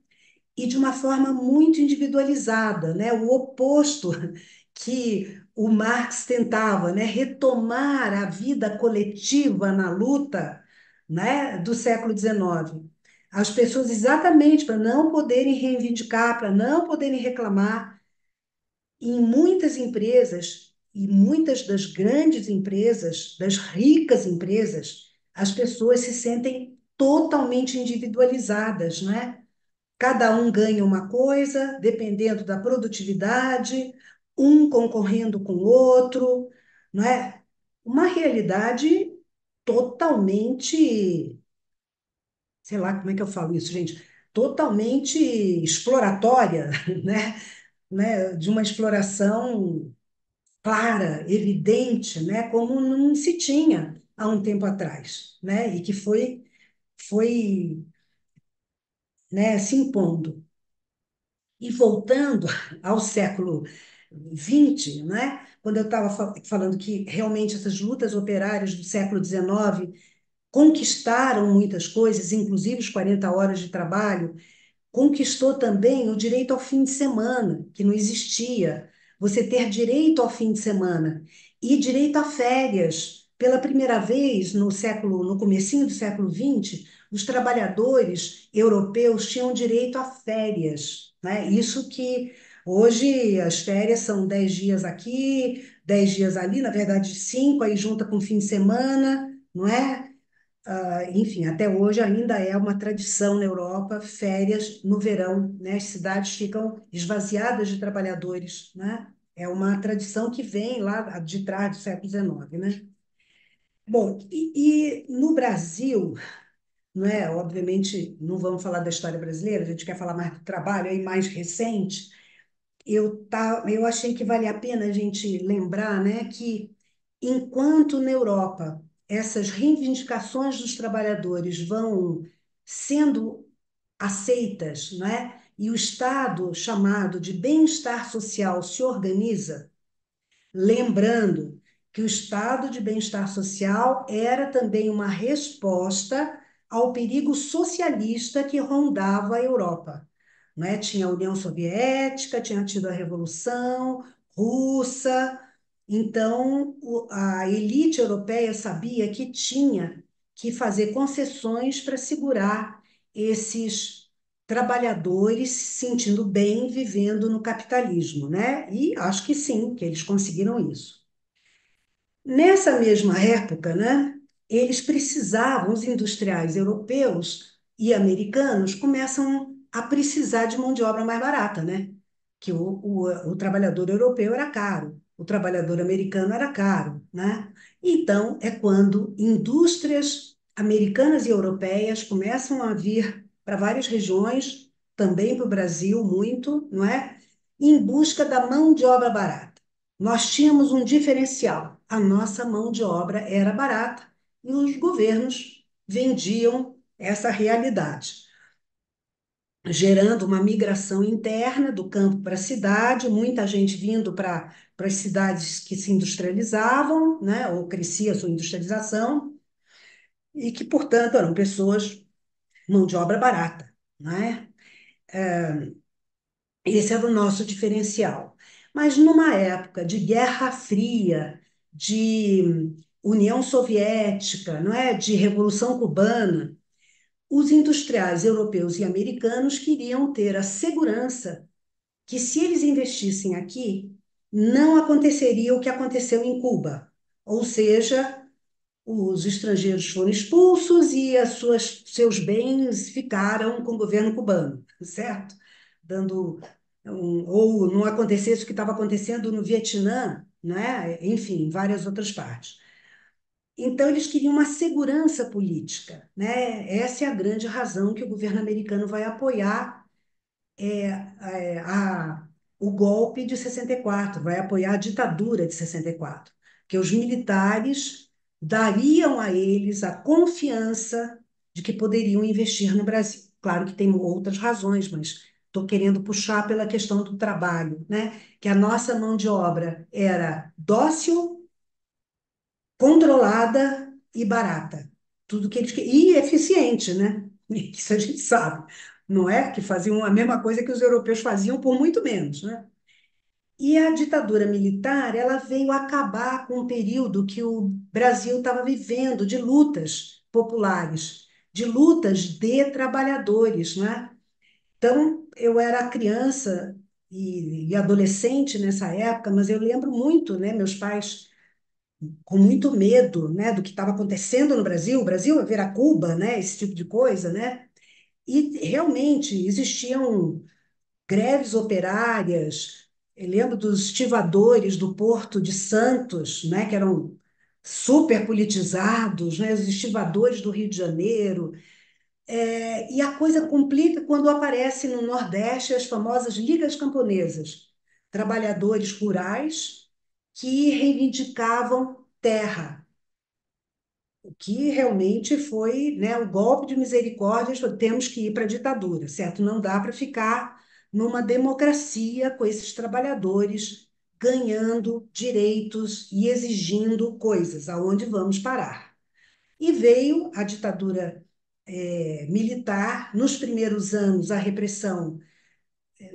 E de uma forma muito individualizada, né? O oposto que o Marx tentava, né? Retomar a vida coletiva na luta, né? Do século XIX. As pessoas exatamente para não poderem reivindicar, para não poderem reclamar, em muitas empresas, e muitas das grandes empresas, das ricas empresas, as pessoas se sentem totalmente individualizadas, né? Cada um ganha uma coisa, dependendo da produtividade, um concorrendo com o outro, não é? Uma realidade totalmente, sei lá como é que eu falo isso, gente, totalmente exploratória, né? De uma exploração clara, evidente, né, como não se tinha há um tempo atrás, né, e que foi, né, se impondo. E voltando ao século XX, né, quando eu estava falando que realmente essas lutas operárias do século XIX conquistaram muitas coisas, inclusive os 40 horas de trabalho, conquistou também o direito ao fim de semana, que não existia. Você ter direito ao fim de semana e direito a férias. Pela primeira vez no comecinho do século XX, os trabalhadores europeus tinham direito a férias, né? Isso que hoje as férias são 10 dias aqui, 10 dias ali, na verdade 5, aí junta com fim de semana, não é? Enfim, até hoje ainda é uma tradição na Europa, férias no verão, né? As cidades ficam esvaziadas de trabalhadores, né? É uma tradição que vem lá de trás do século XIX, né? Bom, e no Brasil, não é? Obviamente, não vamos falar da história brasileira, a gente quer falar mais do trabalho aí mais recente. Eu achei que vale a pena a gente lembrar, né, que enquanto na Europa essas reivindicações dos trabalhadores vão sendo aceitas, não é? E o Estado chamado de bem-estar social se organiza, lembrando que o estado de bem-estar social era também uma resposta ao perigo socialista que rondava a Europa. Não é? Tinha a União Soviética, tinha tido a Revolução Russa, então a elite europeia sabia que tinha que fazer concessões para segurar esses trabalhadores se sentindo bem vivendo no capitalismo, né? E acho que sim, que eles conseguiram isso. Nessa mesma época, né, eles precisavam, os industriais europeus e americanos começam a precisar de mão de obra mais barata, né? Que o trabalhador europeu era caro, o trabalhador americano era caro, né? Então, é quando indústrias americanas e europeias começam a vir para várias regiões, também para o Brasil, muito, não é? Em busca da mão de obra barata. Nós tínhamos um diferencial. A nossa mão de obra era barata e os governos vendiam essa realidade, gerando uma migração interna do campo para a cidade, muita gente vindo para as cidades que se industrializavam, né, ou crescia a sua industrialização, e que, portanto, eram pessoas, mão de obra barata, né? Esse era o nosso diferencial. Mas numa época de Guerra Fria, de União Soviética, não é? De Revolução Cubana, os industriais europeus e americanos queriam ter a segurança que, se eles investissem aqui, não aconteceria o que aconteceu em Cuba. Ou seja, os estrangeiros foram expulsos e seus bens ficaram com o governo cubano, certo? Dando ou não acontecesse o que estava acontecendo no Vietnã, né? Enfim, em várias outras partes. Então, eles queriam uma segurança política, né? Essa é a grande razão que o governo americano vai apoiar é, a, o golpe de 64, vai apoiar a ditadura de 64, que os militares dariam a eles a confiança de que poderiam investir no Brasil. Claro que tem outras razões, mas estou querendo puxar pela questão do trabalho, né? Que a nossa mão de obra era dócil, controlada e barata. Tudo que eles e eficiente, né? Isso a gente sabe, não é? Que faziam a mesma coisa que os europeus faziam por muito menos, né? E a ditadura militar, ela veio acabar com um período que o Brasil estava vivendo de lutas populares, de lutas de trabalhadores, né? Então, eu era criança e adolescente nessa época, mas eu lembro muito, né? Meus pais com muito medo, né, do que estava acontecendo no Brasil. O Brasil ia virar Cuba, né? Esse tipo de coisa, né? E realmente existiam greves operárias. Eu lembro dos estivadores do Porto de Santos, né, que eram super politizados, né, os estivadores do Rio de Janeiro. E a coisa complica quando aparece no Nordeste as famosas ligas camponesas, trabalhadores rurais que reivindicavam terra, o que realmente foi, né, o golpe de misericórdia, temos que ir para a ditadura, certo? Não dá para ficar numa democracia com esses trabalhadores ganhando direitos e exigindo coisas, aonde vamos parar? E veio a ditadura militar, nos primeiros anos, a repressão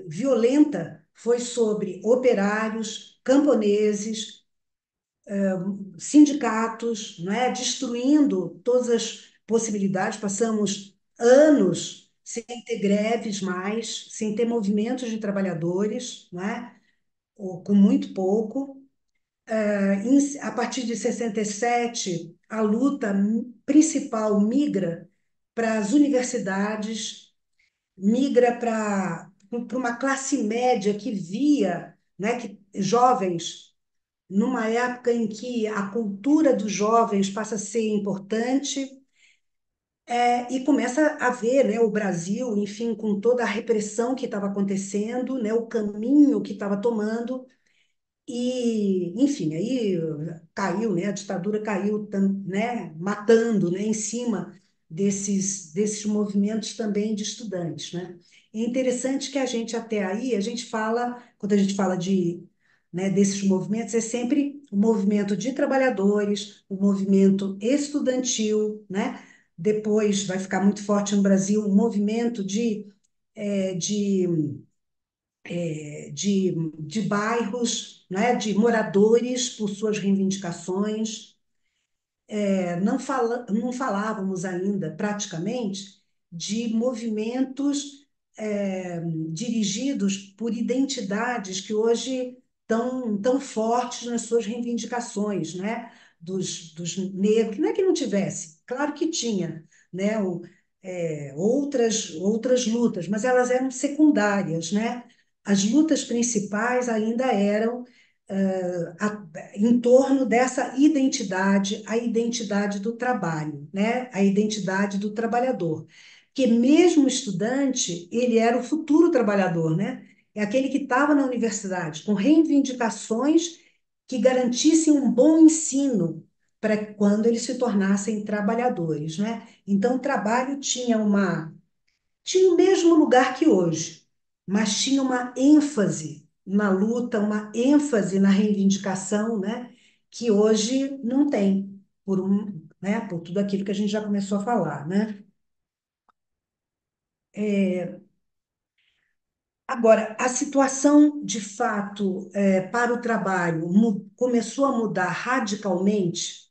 violenta foi sobre operários, camponeses, sindicatos, não é? Destruindo todas as possibilidades. Passamos anos sem ter greves mais, sem ter movimentos de trabalhadores, não é? Ou com muito pouco. A partir de 67, a luta principal migra para as universidades, migra para uma classe média que via, né, que jovens numa época em que a cultura dos jovens passa a ser importante, e começa a ver, né, o Brasil, enfim, com toda a repressão que estava acontecendo, né, o caminho que estava tomando, e, enfim, aí caiu, né, a ditadura caiu, né, matando, né, em cima. desses movimentos também de estudantes, né? É interessante que a gente até aí, a gente fala, quando a gente fala né, desses movimentos, é sempre o movimento de trabalhadores, o movimento estudantil, né? Depois vai ficar muito forte no Brasil o movimento eh, de, de bairros, né? De moradores por suas reivindicações. Não falávamos ainda, praticamente, de movimentos dirigidos por identidades que hoje estão tão fortes nas suas reivindicações, né? Dos negros, não é que não tivesse, claro que tinha, né? Outras lutas, mas elas eram secundárias, né? As lutas principais ainda eram em torno dessa identidade, a identidade do trabalho, né? A identidade do trabalhador. Que mesmo estudante, ele era o futuro trabalhador, né? É aquele que estava na universidade com reivindicações que garantissem um bom ensino para quando eles se tornassem trabalhadores, né? Então, o trabalho tinha o mesmo lugar que hoje, mas tinha uma ênfase na luta, uma ênfase na reivindicação, né, que hoje não tem, né, por tudo aquilo que a gente já começou a falar, né? Agora, a situação de fato para o trabalho começou a mudar radicalmente,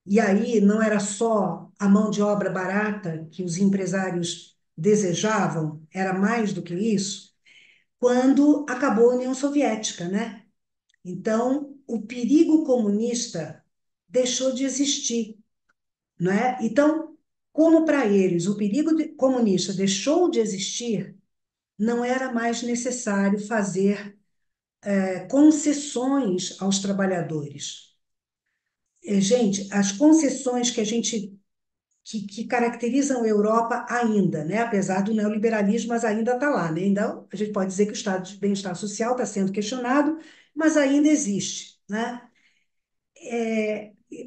e aí não era só a mão de obra barata que os empresários desejavam, era mais do que isso quando acabou a União Soviética, né? Então, o perigo comunista deixou de existir, não é? Então, como para eles o comunista deixou de existir, não era mais necessário fazer concessões aos trabalhadores. Gente, as concessões que caracterizam a Europa ainda, né? Apesar do neoliberalismo, mas ainda está lá, né? Então, a gente pode dizer que o estado de bem-estar social está sendo questionado, mas ainda existe, né?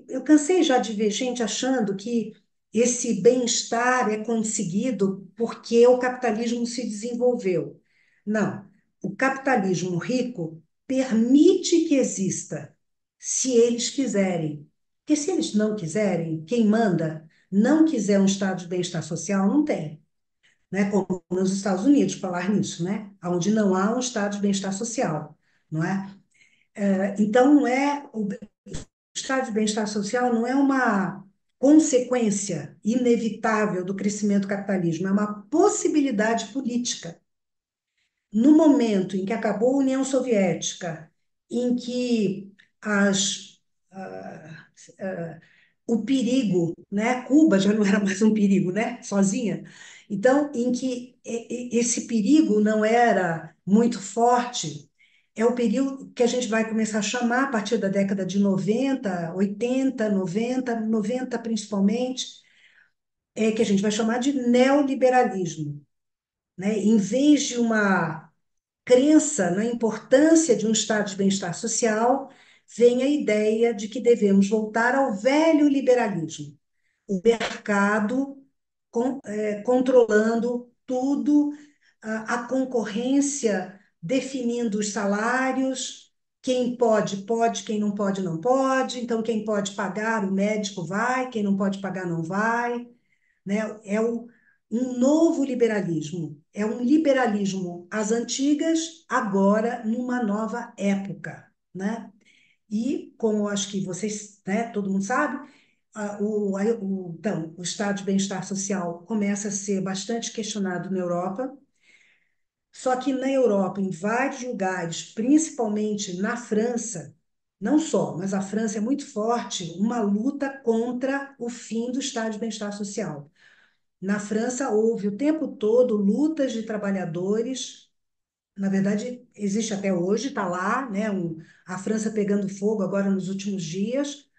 Eu cansei já de ver gente achando que esse bem-estar é conseguido porque o capitalismo se desenvolveu. Não, o capitalismo rico permite que exista, se eles quiserem. Porque se eles não quiserem, quem manda não quiser um estado de bem-estar social, não tem. Né? Como nos Estados Unidos, falar nisso, né? Onde não há um estado de bem-estar social, não é? Então, não é o estado de bem-estar social não é uma consequência inevitável do crescimento do capitalismo, é uma possibilidade política. No momento em que acabou a União Soviética, em que as, ah, ah, o perigo, né? Cuba já não era mais um perigo, né? Sozinha. Então, em que esse perigo não era muito forte, é o período que a gente vai começar a chamar a partir da década de 90, 80, 90, 90 principalmente, que a gente vai chamar de neoliberalismo, né? Em vez de uma crença na importância de um estado de bem-estar social, vem a ideia de que devemos voltar ao velho liberalismo, o mercado controlando tudo, a concorrência definindo os salários, quem pode, pode, quem não pode, não pode. Então, quem pode pagar, o médico vai, quem não pode pagar, não vai, né? Um novo liberalismo, é um liberalismo às antigas, agora numa nova época, né? E, como acho que vocês, né, todo mundo sabe, então, o estado de bem-estar social começa a ser bastante questionado na Europa, só que na Europa, em vários lugares, principalmente na França, não só, mas a França é muito forte, uma luta contra o fim do estado de bem-estar social. Na França, houve o tempo todo lutas de trabalhadores. Na verdade, existe até hoje, está lá, né, a França pegando fogo agora nos últimos dias,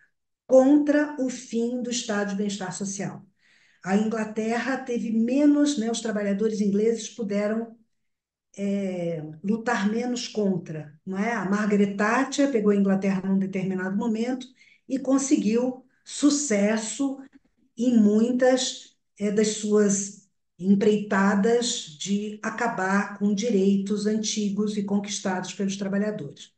contra o fim do estado de bem-estar social. A Inglaterra teve menos, né, os trabalhadores ingleses puderam lutar menos contra, não é? A Margaret Thatcher pegou a Inglaterra num determinado momento e conseguiu sucesso em muitas das suas empreitadas de acabar com direitos antigos e conquistados pelos trabalhadores.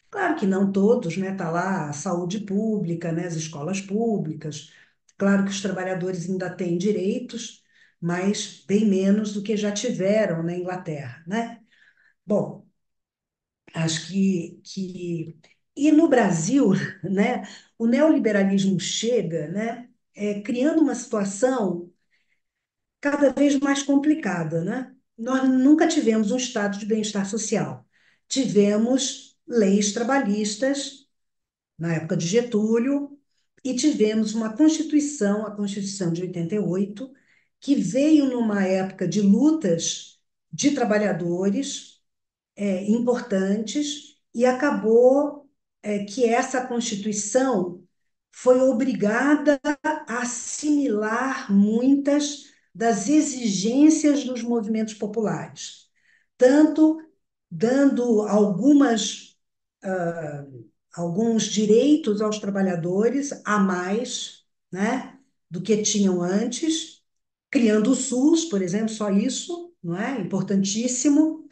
Claro que não todos, né? Está lá a saúde pública, né? As escolas públicas. Claro que os trabalhadores ainda têm direitos, mas bem menos do que já tiveram na Inglaterra, né? Bom, acho que... E no Brasil, né? O neoliberalismo chega, né? Criando uma situação cada vez mais complicada, né? Nós nunca tivemos um estado de bem-estar social. Tivemos leis trabalhistas na época de Getúlio, e tivemos uma Constituição, a Constituição de 88, que veio numa época de lutas de trabalhadores importantes, e acabou que essa Constituição foi obrigada a assimilar muitas das exigências dos movimentos populares, tanto dando alguns direitos aos trabalhadores a mais, né, do que tinham antes, criando o SUS, por exemplo, só isso, não é? Importantíssimo.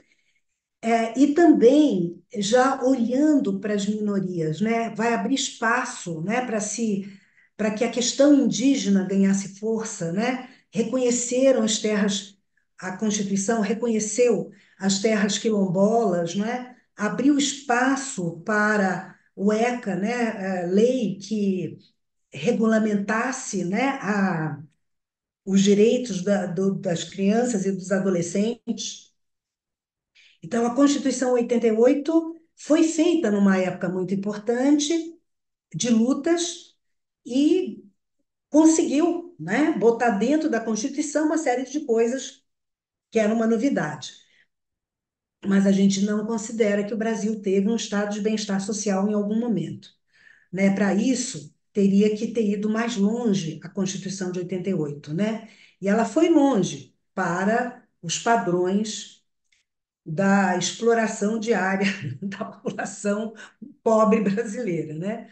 E também já olhando para as minorias, né, vai abrir espaço, né, para que a questão indígena ganhasse força, né? Reconheceram as terras, a Constituição reconheceu as terras quilombolas, né? Abriu espaço para o ECA, né, a lei que regulamentasse, né, os direitos das crianças e dos adolescentes. Então, a Constituição 88 foi feita numa época muito importante de lutas e conseguiu, né, botar dentro da Constituição uma série de coisas que era uma novidade. Mas a gente não considera que o Brasil teve um estado de bem-estar social em algum momento, né? Para isso, teria que ter ido mais longe a Constituição de 88, né? E ela foi longe para os padrões da exploração diária da população pobre brasileira, né?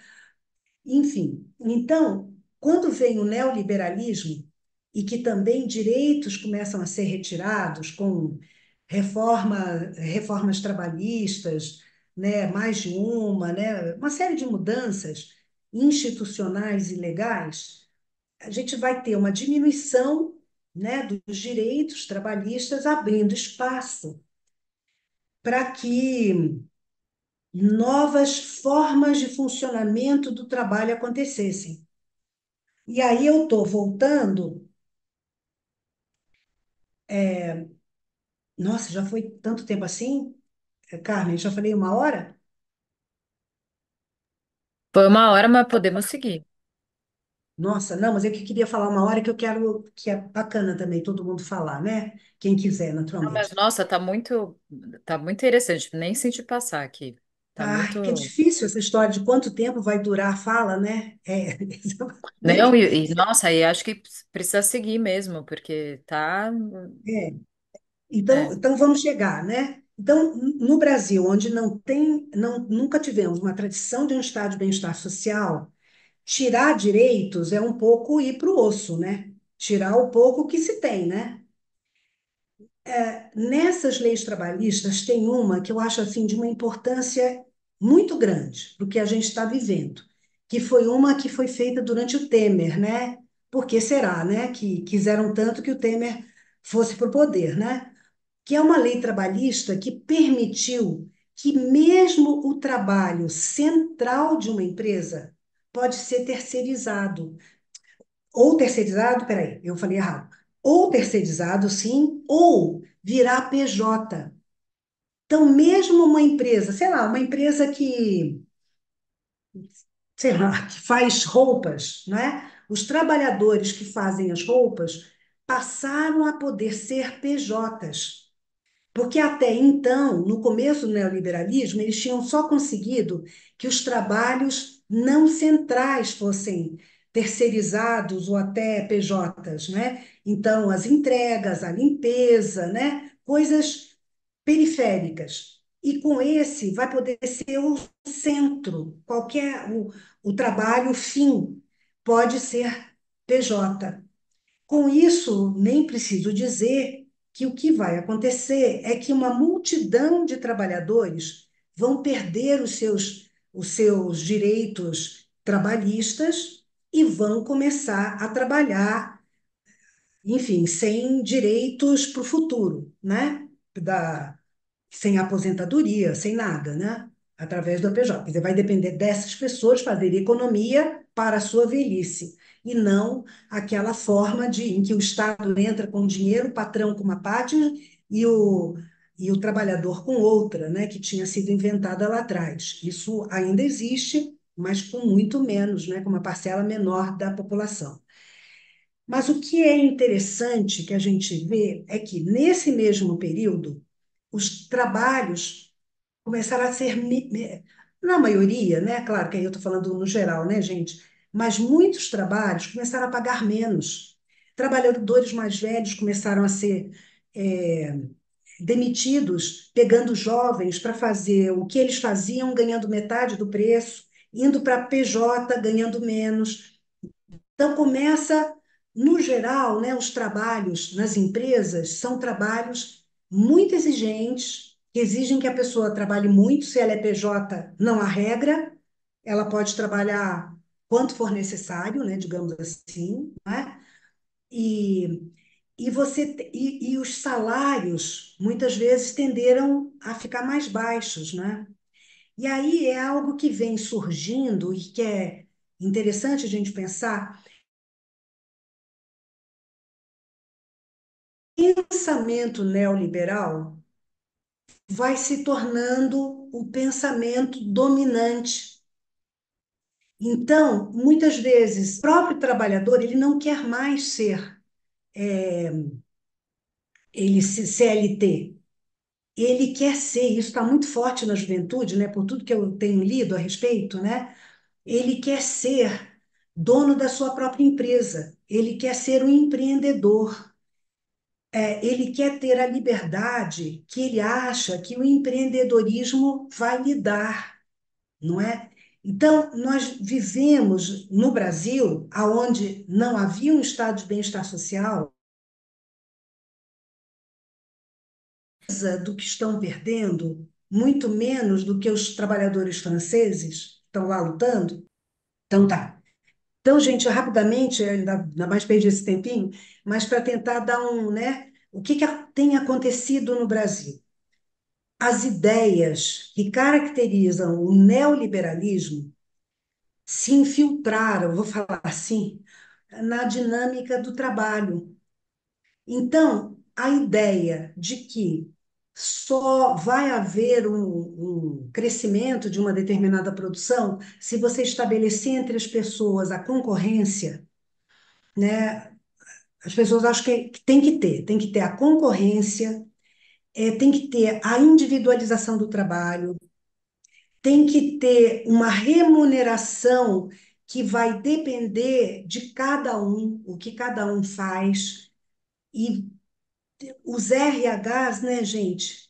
Enfim, então, quando vem o neoliberalismo e que também direitos começam a ser retirados com reformas trabalhistas, né, mais de uma, né, uma série de mudanças institucionais e legais, a gente vai ter uma diminuição, né, dos direitos trabalhistas, abrindo espaço para que novas formas de funcionamento do trabalho acontecessem. E aí eu estou voltando. Nossa, já foi tanto tempo assim? Carmen, já falei 1 hora? Foi 1 hora, mas podemos seguir. Nossa, não, mas eu que queria falar 1 hora que eu quero, que é bacana também todo mundo falar, né? Quem quiser, Não, mas naturalmente. nossa, tá muito interessante. Nem senti passar aqui. Tá Ai, que é muito. difícil essa história de quanto tempo vai durar a fala, né? Não, nossa, e acho que precisa seguir mesmo, porque tá. é. Então, É. então vamos chegar, né? Então, no Brasil, onde não tem, não, nunca tivemos uma tradição de um estado de bem-estar social, tirar direitos é um pouco ir para o osso, né? Tirar o pouco que se tem, né? Nessas leis trabalhistas tem uma que eu acho assim de uma importância muito grande para o que a gente está vivendo, que foi uma que foi feita durante o Temer, né? Por que será, né? Que quiseram tanto que o Temer fosse para o poder, né? Que é uma lei trabalhista que permitiu que mesmo o trabalho central de uma empresa pode ser terceirizado. Ou terceirizado, peraí, eu falei errado. Ou terceirizado, sim, ou virar PJ. Então, mesmo uma empresa, sei lá, uma empresa que, sei lá, que faz roupas, né? Os trabalhadores que fazem as roupas passaram a poder ser PJs. Porque até então, no começo do neoliberalismo, eles tinham só conseguido que os trabalhos não centrais fossem terceirizados ou até PJs, né? Então, as entregas, a limpeza, né? Coisas periféricas. E com esse vai poder ser o centro, o trabalho fim pode ser PJ. Com isso, nem preciso dizer que o que vai acontecer é que uma multidão de trabalhadores vão perder os seus direitos trabalhistas e vão começar a trabalhar, enfim, sem direitos para o futuro, né? Da, sem aposentadoria, sem nada, né? Através do APJ. Quer dizer, vai depender dessas pessoas fazerem economia para a sua velhice, e não aquela forma em que o Estado entra com dinheiro, o patrão com uma parte e e o trabalhador com outra, né? Que tinha sido inventada lá atrás. Isso ainda existe, mas com muito menos, né? Com uma parcela menor da população. Mas o que é interessante que a gente vê é que, nesse mesmo período, os trabalhos começaram a ser, na maioria, né? Claro que aí eu estou falando no geral, né, gente? Mas muitos trabalhos começaram a pagar menos. Trabalhadores mais velhos começaram a ser é, demitidos, pegando jovens para fazer o que eles faziam, ganhando metade do preço, indo para PJ, ganhando menos. Então, começa, no geral, né, os trabalhos nas empresas são trabalhos muito exigentes, que exigem que a pessoa trabalhe muito. Se ela é PJ, não há regra, ela pode trabalhar quanto for necessário, né, digamos assim, né? E, e os salários, muitas vezes, tenderam a ficar mais baixos, né? E aí é algo que vem surgindo e que é interessante a gente pensar. Pensamento neoliberal vai se tornando o pensamento dominante. Então, muitas vezes, o próprio trabalhador, ele não quer mais ser CLT. Ele quer ser, isso está muito forte na juventude, né, por tudo que eu tenho lido a respeito, né? Ele quer ser dono da sua própria empresa. Ele quer ser um empreendedor. Ele quer ter a liberdade que ele acha que o empreendedorismo vai lhe dar, não é? Então, nós vivemos no Brasil, onde não havia um estado de bem-estar social, do que estão perdendo, muito menos do que os trabalhadores franceses estão lá lutando. Então, tá. Então, gente, rapidamente, ainda mais perdi esse tempinho, mas para tentar dar né? O que tem acontecido no Brasil? As ideias que caracterizam o neoliberalismo se infiltraram, vou falar assim, na dinâmica do trabalho. Então, a ideia de que só vai haver um crescimento de uma determinada produção se você estabelecer entre as pessoas a concorrência, né? As pessoas acham que tem que ter a concorrência, tem que ter a individualização do trabalho, tem que ter uma remuneração que vai depender de cada um, o que cada um faz. E os RHs, né, gente,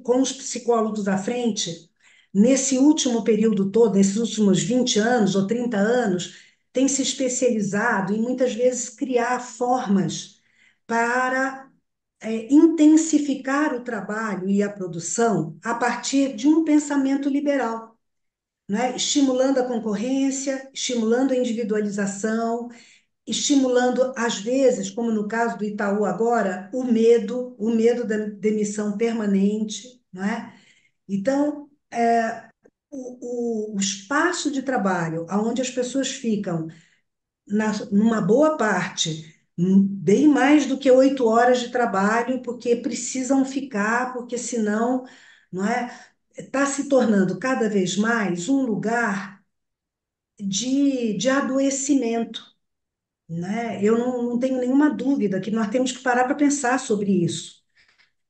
com os psicólogos à frente, nesse último período todo, nesses últimos 20 anos ou 30 anos, tem se especializado em muitas vezes criar formas para intensificar o trabalho e a produção a partir de um pensamento liberal, né? Estimulando a concorrência, estimulando a individualização, estimulando, às vezes, como no caso do Itaú agora, o medo da demissão permanente, não é? Então, o espaço de trabalho, onde as pessoas ficam numa boa parte, bem mais do que 8 horas de trabalho, porque precisam ficar, porque senão, não é? Está se tornando cada vez mais um lugar de adoecimento, né? Eu não tenho nenhuma dúvida que nós temos que parar para pensar sobre isso,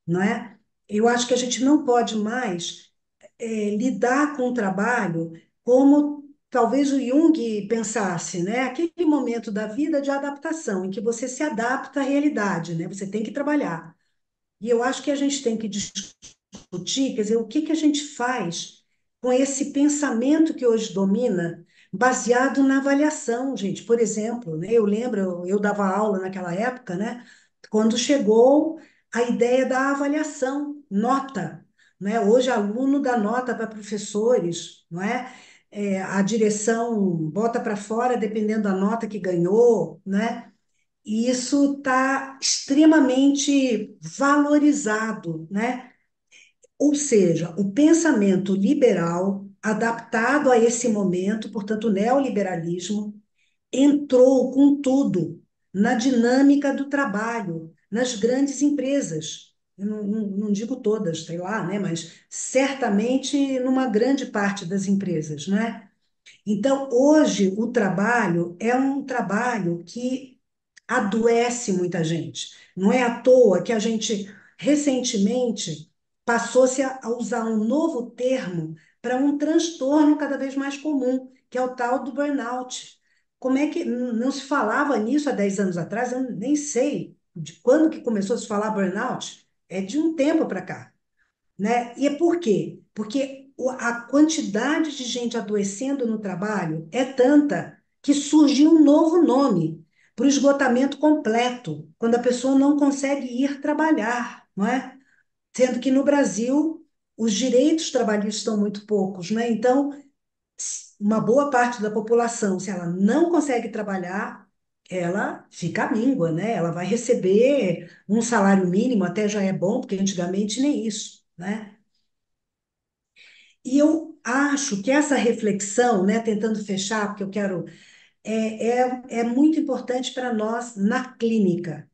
não é? Eu acho que a gente não pode mais lidar com o trabalho como talvez o Jung pensasse, né? Aquele momento da vida de adaptação, em que você se adapta à realidade, né? Você tem que trabalhar. E eu acho que a gente tem que discutir, quer dizer, o que que a gente faz com esse pensamento que hoje domina, baseado na avaliação, gente. Por exemplo, né, eu lembro, eu dava aula naquela época, né, quando chegou a ideia da avaliação, nota, né? Hoje, aluno dá nota para professores, não é? A direção bota para fora dependendo da nota que ganhou, né? E isso está extremamente valorizado, né? Ou seja, o pensamento liberal, adaptado a esse momento, portanto, o neoliberalismo, entrou com tudo na dinâmica do trabalho, nas grandes empresas. Eu não digo todas, sei lá, né? Mas certamente numa grande parte das empresas, né? Então, hoje, o trabalho é um trabalho que adoece muita gente. Não é à toa que a gente, recentemente, passou-se a usar um novo termo para um transtorno cada vez mais comum, que é o tal do burnout. Como é que não se falava nisso há 10 anos atrás? Eu nem sei de quando que começou a se falar burnout. É de um tempo para cá, né? E é por quê? Porque a quantidade de gente adoecendo no trabalho é tanta que surgiu um novo nome para o esgotamento completo, quando a pessoa não consegue ir trabalhar, não é? Sendo que no Brasil os direitos trabalhistas são muito poucos, né? Então, uma boa parte da população, se ela não consegue trabalhar, ela fica míngua, né? Ela vai receber um salário mínimo, até já é bom, porque antigamente nem isso, né? E eu acho que essa reflexão, né, tentando fechar, porque eu quero, é muito importante para nós na clínica.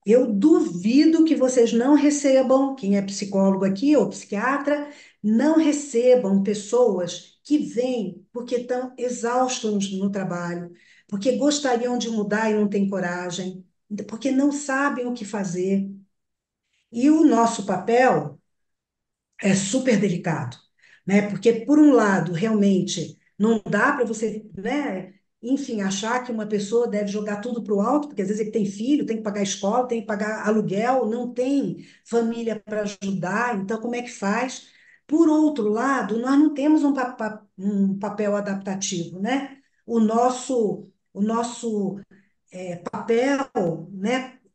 Eu duvido que vocês não recebam, quem é psicólogo aqui ou psiquiatra, não recebam pessoas que vêm porque estão exaustos no trabalho, porque gostariam de mudar e não têm coragem, porque não sabem o que fazer. E o nosso papel é super delicado, né? Porque, por um lado, realmente não dá para você, né? Enfim, achar que uma pessoa deve jogar tudo para o alto, porque às vezes ele tem filho, tem que pagar escola, tem que pagar aluguel, não tem família para ajudar, então como é que faz? Por outro lado, nós não temos um papel adaptativo, né? O nosso papel,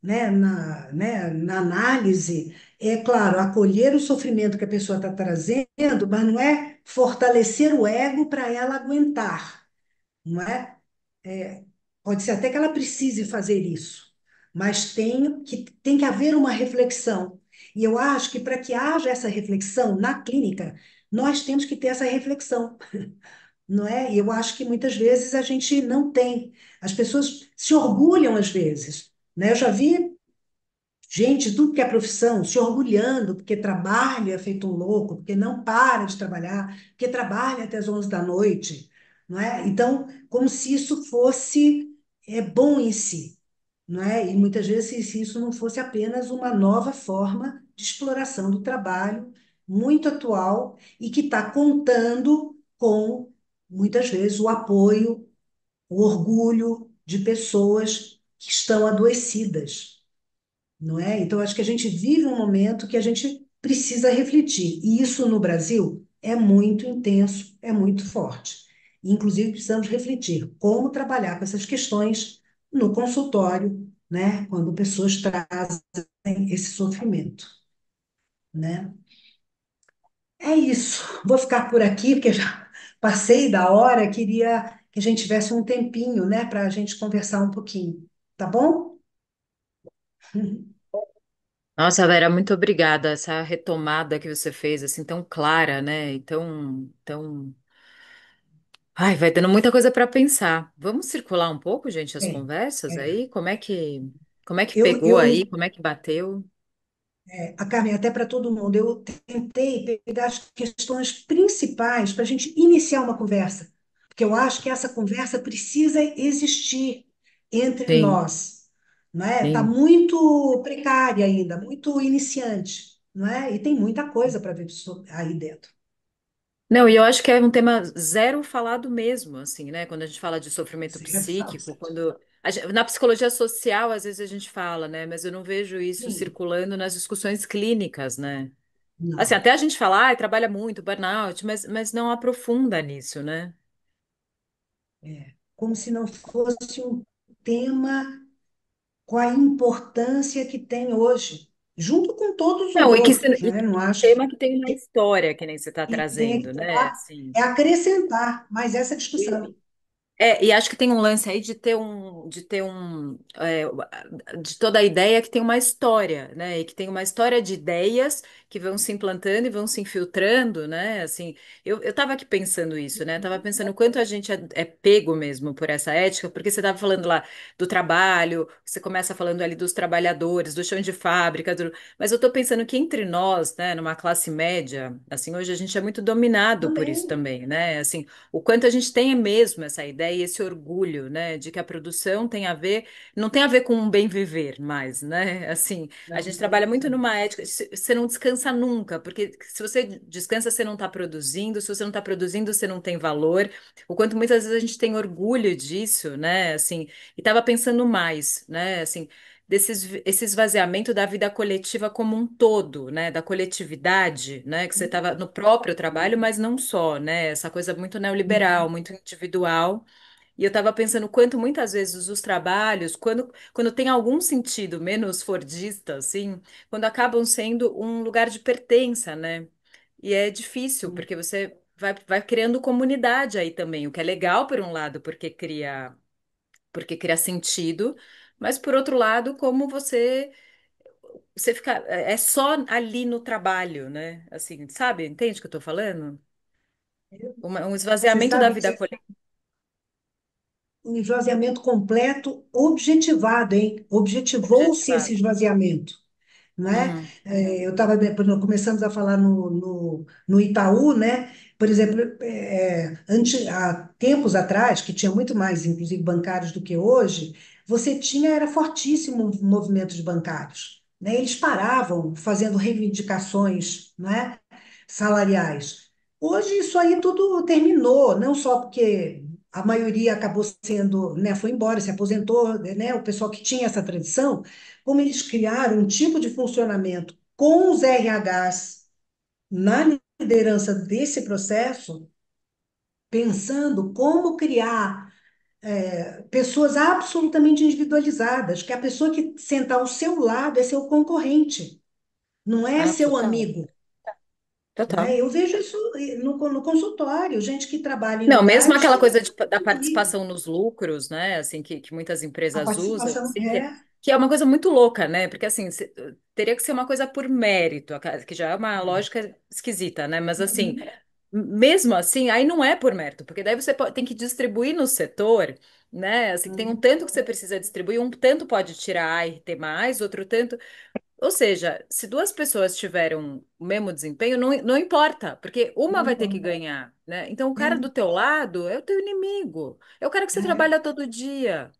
na análise, é claro, acolher o sofrimento que a pessoa está trazendo, mas não é fortalecer o ego para ela aguentar, não é? É, pode ser até que ela precise fazer isso, mas tem que haver uma reflexão. E eu acho que para que haja essa reflexão na clínica, nós temos que ter essa reflexão, não é? E eu acho que muitas vezes a gente não tem. As pessoas se orgulham às vezes, né? Eu já vi gente de tudo que é profissão se orgulhando porque trabalha feito um louco, porque não para de trabalhar, porque trabalha até as 11 da noite, não é? Então, como se isso fosse bom em si, não é? E muitas vezes se isso não fosse apenas uma nova forma de exploração do trabalho, muito atual e que está contando com, muitas vezes, o apoio, o orgulho de pessoas que estão adoecidas, não é? Então, acho que a gente vive um momento que a gente precisa refletir. E isso no Brasil é muito intenso, é muito forte. Inclusive, precisamos refletir como trabalhar com essas questões no consultório, né? Quando pessoas trazem esse sofrimento, né? É isso. Vou ficar por aqui, porque já passei da hora. Queria que a gente tivesse um tempinho, né, para a gente conversar um pouquinho. Tá bom? Nossa, Vera, muito obrigada. Essa retomada que você fez, assim, tão clara, né? E tão... Ai, vai dando muita coisa para pensar. Vamos circular um pouco, gente, as É, conversas é. aí? Como é que Eu, pegou aí? eu Como é que bateu? A Carmen, até para todo mundo, eu tentei pegar as questões principais para a gente iniciar uma conversa, porque eu acho que essa conversa precisa existir entre Sim, nós, não é? Está sim. muito precária ainda, muito iniciante, não é? E tem muita coisa para ver aí dentro. Não, e eu acho que é um tema zero falado mesmo, assim, né? Quando a gente fala de sofrimento Zero fala. psíquico, na psicologia social, às vezes a gente fala, né? Mas eu não vejo isso Sim, circulando nas discussões clínicas, né? Assim, não. até a gente fala, trabalha muito, burnout, mas não aprofunda nisso, né? como se não fosse um tema com a importância que tem hoje, junto com todos os Não, outros, e né? Não que acho tema que tem uma história, que nem você está que tenha que trazendo, né? falar, Assim. é acrescentar mais essa discussão. E acho que tem um lance aí de toda a ideia que tem uma história, né? E que tem uma história de ideias que vão se implantando e vão se infiltrando, né? Assim, eu tava aqui pensando isso, né? Tava pensando o quanto a gente é pego mesmo por essa ética, porque você tava falando lá do trabalho, você começa falando ali dos trabalhadores, do chão de fábrica, mas eu tô pensando que entre nós, né, numa classe média, assim, hoje a gente é muito dominado por isso Também. também, né? Assim, o quanto a gente tem mesmo essa ideia e esse orgulho, né, de que a produção tem a ver, não tem a ver com um bem viver mais, né? Assim, a Não, gente não, trabalha muito não. numa ética, você não descansa nunca, porque se você descansa, você não está produzindo, se você não está produzindo, você não tem valor. O quanto muitas vezes a gente tem orgulho disso, né? Assim, e estava pensando mais, né? Assim, esse esvaziamento da vida coletiva como um todo, né? Da coletividade, né? Que você estava no próprio trabalho, mas não só, né? Essa coisa muito neoliberal, Uhum. muito individual. E eu estava pensando quanto muitas vezes os trabalhos, quando tem algum sentido menos fordista, assim, quando acabam sendo um lugar de pertença, né? E é difícil, porque você vai criando comunidade aí também, o que é legal por um lado, porque cria sentido, mas por outro lado, como você fica é só ali no trabalho, né? Assim, sabe? Entende o que eu tô falando? Um Você esvaziamento da sabe vida que coletiva. um esvaziamento completo objetivado, hein? Objetivou-se esse Objetivado. esvaziamento. Né? Uhum. Eu estava, começamos a falar no Itaú, né? Por exemplo, há tempos atrás, que tinha muito mais, inclusive, bancários do que hoje, você tinha, era fortíssimo o movimento de bancários, né? Eles paravam fazendo reivindicações, né? Salariais. Hoje isso aí tudo terminou, não só porque a maioria acabou sendo, né, foi embora, se aposentou, né, o pessoal que tinha essa tradição, como eles criaram um tipo de funcionamento com os RHs na liderança desse processo, pensando como criar pessoas absolutamente individualizadas, que a pessoa que senta ao seu lado é seu concorrente, não é Ah, seu total. amigo. Né? Total. Eu vejo isso no consultório, gente que trabalha em Não, mesmo lugares aquela que coisa da não amigo. participação nos lucros, né, assim, que muitas A empresas usam, participação assim, que é uma coisa muito louca, né, porque, assim, teria que ser uma coisa por mérito, que já é uma lógica esquisita, né, mas, assim, Uhum, mesmo assim, aí não é por mérito, porque daí você tem que distribuir no setor, né, assim, tem um uhum, tanto que você precisa distribuir, um tanto pode tirar e ter mais, outro tanto. Ou seja, se duas pessoas tiveram o mesmo desempenho, não importa, porque uma vai ter que uhum. ganhar, né? Então, o cara do teu lado é o teu inimigo, é o cara que você É, trabalha todo dia,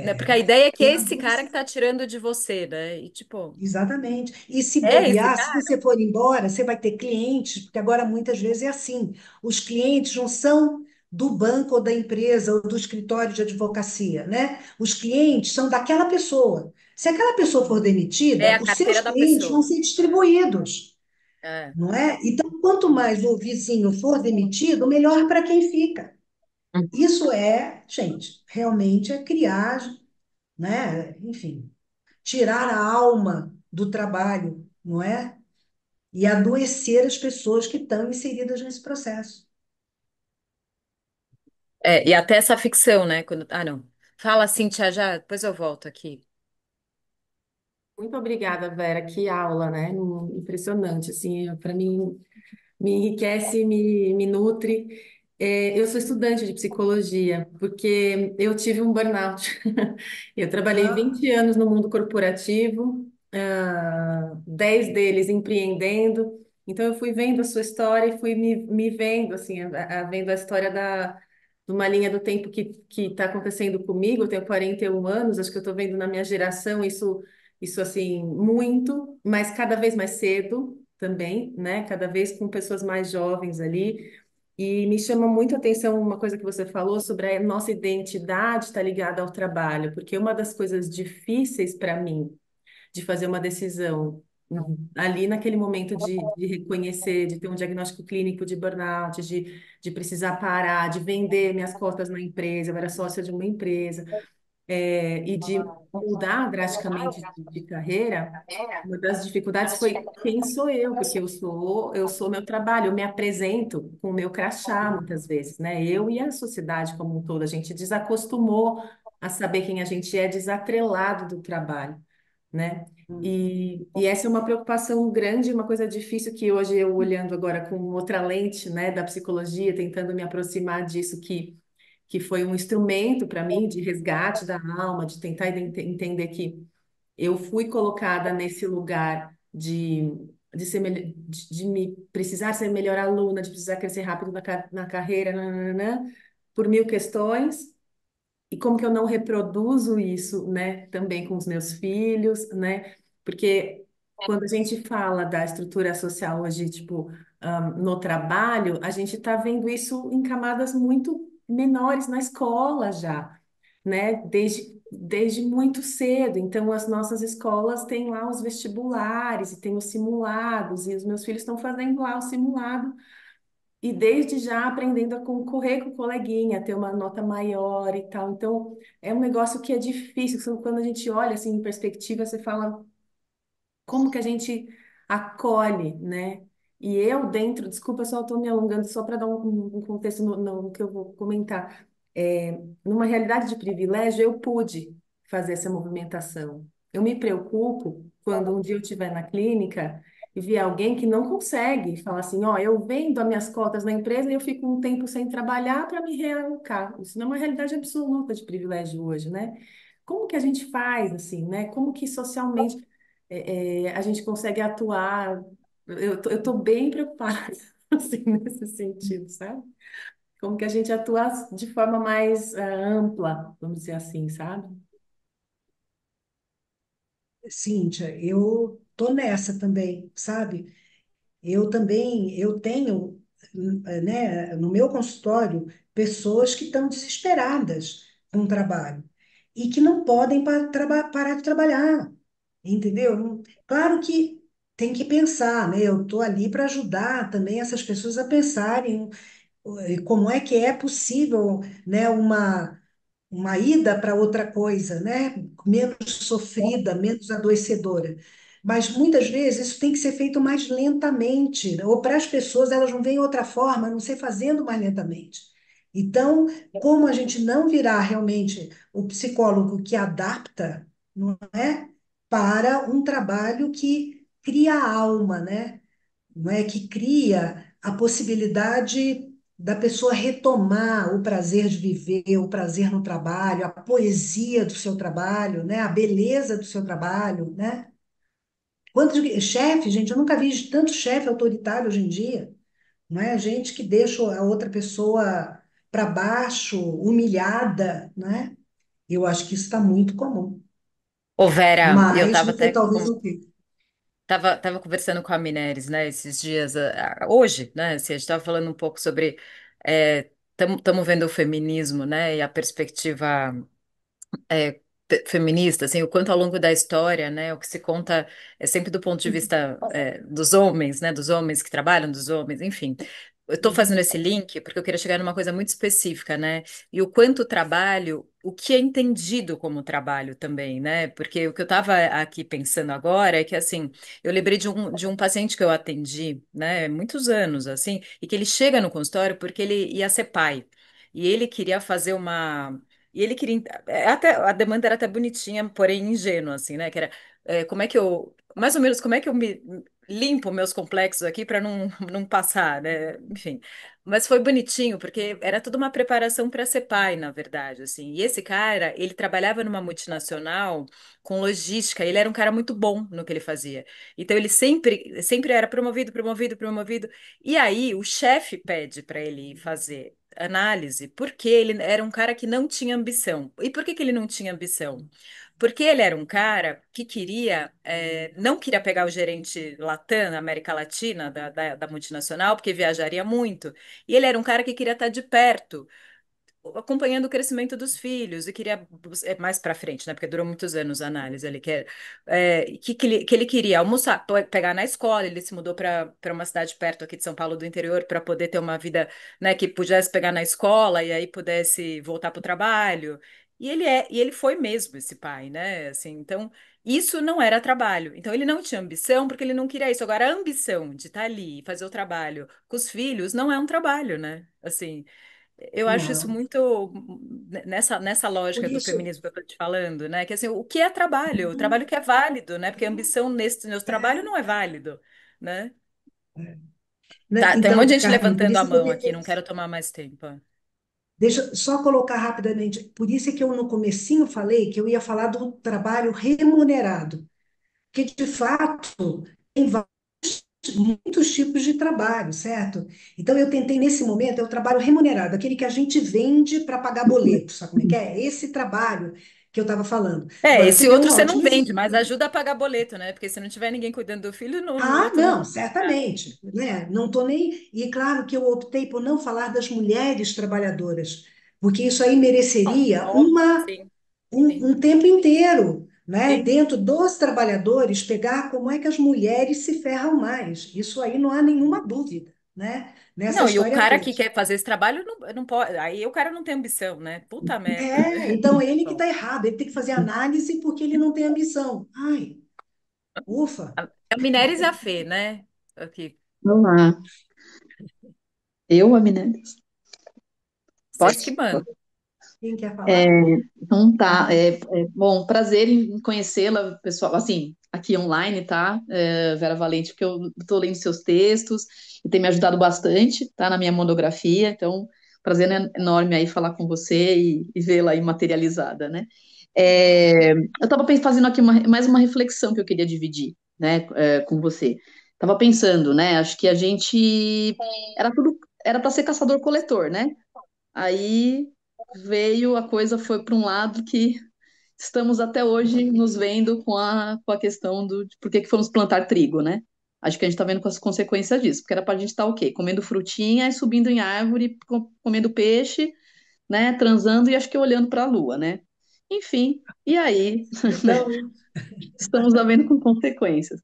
né? Porque a é. ideia é que E é a esse cara que doce, tá tirando de você, né? E tipo, exatamente. E se é esse bobear, se cara? você for embora, você vai ter clientes, porque agora muitas vezes é assim. Os clientes não são do banco ou da empresa ou do escritório de advocacia, né? Os clientes são daquela pessoa. Se aquela pessoa for É demitida, a os seus carteira da clientes vão pessoa. ser distribuídos, É. não é? Então, quanto mais o vizinho for demitido, melhor para quem fica. Uhum. Isso é, gente, realmente é criar, né? Enfim, tirar a alma do trabalho, não é? E adoecer as pessoas que estão inseridas nesse processo. E até essa ficção, né? Ah, não. Fala, Cíntia, já, depois eu volto aqui. Muito obrigada, Vera. Que aula, né? Impressionante, assim, para mim me enriquece, me nutre. Eu sou estudante de psicologia porque eu tive um burnout. Eu trabalhei Ah, 20 anos no mundo corporativo, 10 deles empreendendo. Então eu fui vendo a sua história e fui me vendo, assim, vendo a história de uma linha do tempo que está acontecendo comigo. Eu tenho 41 anos, acho que eu estou vendo na minha geração isso assim, muito, mas cada vez mais cedo também, né? Cada vez com pessoas mais jovens ali. E me chama muito a atenção uma coisa que você falou sobre a nossa identidade estar ligada ao trabalho, porque uma das coisas difíceis para mim de fazer uma decisão Ali naquele momento de reconhecer, de ter um diagnóstico clínico de burnout, de precisar parar, de vender minhas cotas na empresa, eu era sócia de uma empresa, e de mudar drasticamente de carreira, uma das dificuldades foi quem sou eu, porque eu sou meu trabalho, eu me apresento com o meu crachá muitas vezes, né? Eu e a sociedade como um todo, a gente desacostumou a saber quem a gente é desatrelado do trabalho, né? E essa é uma preocupação grande, uma coisa difícil que hoje eu olhando agora com outra lente, né, da psicologia, tentando me aproximar disso que foi um instrumento para mim de resgate da alma, de tentar entender que eu fui colocada nesse lugar de ser de me precisar ser melhor aluna, de precisar crescer rápido na carreira, nananã, por mil questões. E como que eu não reproduzo isso, né, também com os meus filhos, né? Porque quando a gente fala da estrutura social hoje, tipo, no trabalho, a gente está vendo isso em camadas muito menores na escola já, né? Desde muito cedo. Então, as nossas escolas têm lá os vestibulares e tem os simulados, e os meus filhos estão fazendo lá o simulado e desde já aprendendo a concorrer com o coleguinha, a ter uma nota maior e tal. Então, é um negócio que é difícil. Quando a gente olha assim em perspectiva, você fala como que a gente acolhe, né? E eu dentro, desculpa, só estou me alongando só para dar um contexto no que eu vou comentar. Numa realidade de privilégio, eu pude fazer essa movimentação. Eu me preocupo quando um dia eu estiver na clínica e ver alguém que não consegue falar assim, ó, eu vendo as minhas cotas na empresa e eu fico um tempo sem trabalhar para me realocar. Isso não é uma realidade absoluta de privilégio hoje, né? Como que a gente faz assim, né? Como que socialmente a gente consegue atuar? Eu tô bem preocupada assim, nesse sentido, sabe? Como que a gente atua de forma mais ampla, vamos dizer assim, sabe? Cíntia, eu tô nessa também, sabe? Eu também, eu tenho, né, no meu consultório, pessoas que estão desesperadas com o trabalho e que não podem parar de trabalhar, entendeu? Claro que tem que pensar, né? Eu estou ali para ajudar também essas pessoas a pensarem como é que é possível, né, uma ida para outra coisa, né? Menos sofrida, menos adoecedora. Mas muitas vezes isso tem que ser feito mais lentamente, né? Ou para as pessoas elas não veem outra forma, a não ser fazendo mais lentamente. Então, como a gente não virar realmente o psicólogo que adapta, não é? Para um trabalho que cria alma, né? Não é? Que cria a possibilidade da pessoa retomar o prazer de viver, o prazer no trabalho, a poesia do seu trabalho, né? A beleza do seu trabalho, né? Quantos chefe, gente, eu nunca vi tanto chefe autoritário hoje em dia, não é? Gente que deixa a outra pessoa para baixo, humilhada, né? Eu acho que isso está muito comum. Ô, Vera, eu Mas tava você até talvez não tenha. tava conversando com a Mineres, né, esses dias, hoje, né, assim, a gente tava falando um pouco sobre, estamos vendo o feminismo, né, e a perspectiva feminista, assim, o quanto ao longo da história, né, o que se conta é sempre do ponto de vista dos homens, né, dos homens que trabalham, dos homens, enfim. Eu estou fazendo esse link porque eu queria chegar numa coisa muito específica, né, e o quanto o trabalho, o que é entendido como trabalho também, né, porque o que eu estava aqui pensando agora é que, assim, eu lembrei de um paciente que eu atendi, né, muitos anos, assim, e que ele chega no consultório porque ele ia ser pai, e ele queria fazer uma e ele queria. Até, a demanda era até bonitinha, porém ingênua, assim, né? Que era como é que eu. Mais ou menos, como é que eu me limpo meus complexos aqui para não passar, né? Enfim. Mas foi bonitinho, porque era toda uma preparação para ser pai, na verdade, assim. E esse cara, ele trabalhava numa multinacional com logística, ele era um cara muito bom no que ele fazia. Então, ele sempre era promovido, promovido, promovido. E aí, o chefe pede para ele fazer análise, porque ele era um cara que não tinha ambição. E por que que ele não tinha ambição? Porque ele era um cara que queria, não queria pegar o gerente Latam, América Latina, da multinacional, porque viajaria muito. E ele era um cara que queria estar de perto acompanhando o crescimento dos filhos e queria mais para frente, né? Porque durou muitos anos a análise. Ele quer que ele queria almoçar, pegar na escola. Ele se mudou para uma cidade perto aqui de São Paulo do interior para poder ter uma vida, né, que pudesse pegar na escola e aí pudesse voltar para o trabalho. E ele foi mesmo esse pai, né? Assim, então isso não era trabalho. Então ele não tinha ambição porque ele não queria isso. Agora a ambição de estar ali e fazer o trabalho com os filhos não é um trabalho, né? Assim, eu acho isso Não. muito nessa Por lógica do isso, feminismo que eu estou te falando, né? Que assim, o que é trabalho? O trabalho que é válido, né? Porque a ambição nesse nosso trabalho não é válido, né? né? Tá, tem um monte de Então, gente Carmen, por levantando a isso que eu mão aqui, não quero tomar mais tempo. deixa eu só colocar rapidamente, por isso é que eu no comecinho falei que eu ia falar do trabalho remunerado, que de fato tem muitos tipos de trabalho, certo? Então eu tentei nesse momento, é o trabalho remunerado, aquele que a gente vende para pagar boleto, sabe como é que é? Esse trabalho que eu estava falando. É, Agora, você esse deu outro um você não ótimo vende, exemplo. mas ajuda a pagar boleto, né? Porque se não tiver ninguém cuidando do filho, o Ah, outro não não, vai pagar. certamente, né? Não estou nem. E claro que eu optei por não falar das mulheres trabalhadoras, porque isso aí Bom, mereceria óbvio, sim, sim, um tempo inteiro, né? sim. Dentro dos trabalhadores, pegar como é que as mulheres se ferram mais. Isso aí não há nenhuma dúvida, né? Nessa Não, e o história cara toda. que quer fazer esse trabalho não pode. Aí o cara não tem ambição, né? Puta merda, né? É, então ele que Bom, está errado, ele tem que fazer análise porque ele não tem ambição. Ai, ufa, a Mineres e a Fê, né? Aqui, Olá, eu, a Minelis. vocês que Pode? mandam. quem quer É, falar? então tá, bom, prazer em conhecê-la, pessoal, assim, aqui online, tá, Vera Valente, porque eu estou lendo seus textos e tem me ajudado bastante, tá, na minha monografia, então, prazer enorme aí falar com você e vê-la aí materializada, né. Eu estava fazendo aqui mais uma reflexão que eu queria dividir, né, com você. Estava pensando, né, acho que a gente era para ser caçador-coletor, né, aí veio, a coisa foi para um lado que estamos até hoje nos vendo com a questão de por que que fomos plantar trigo, né? Acho que a gente está vendo com as consequências disso, porque era para a gente estar o quê? Comendo frutinha e subindo em árvore, comendo peixe, né? Transando e acho que olhando para a lua, né? Enfim, e aí, né? Então, Estamos vendo com consequências.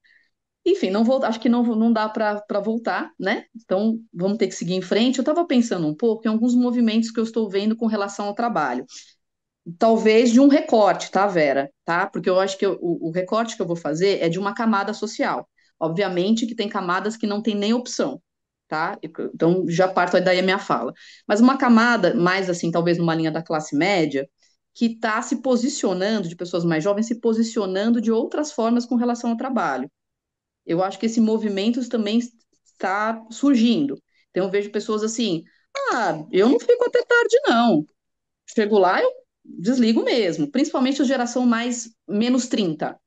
Enfim, não vou, acho que não dá para voltar, né? Então, vamos ter que seguir em frente. Eu estava pensando um pouco em alguns movimentos que eu estou vendo com relação ao trabalho. Talvez de um recorte, tá, Vera? Tá? Porque eu acho que o recorte que eu vou fazer é de uma camada social. Obviamente que tem camadas que não tem nem opção, tá? Então, já parto daí a minha fala. Mas uma camada, mais assim, talvez numa linha da classe média, que está se posicionando, de pessoas mais jovens, se posicionando de outras formas com relação ao trabalho. Eu acho que esse movimento também está surgindo. Então, eu vejo pessoas assim, eu não fico até tarde, não. Chego lá, eu desligo mesmo. Principalmente a geração mais menos 30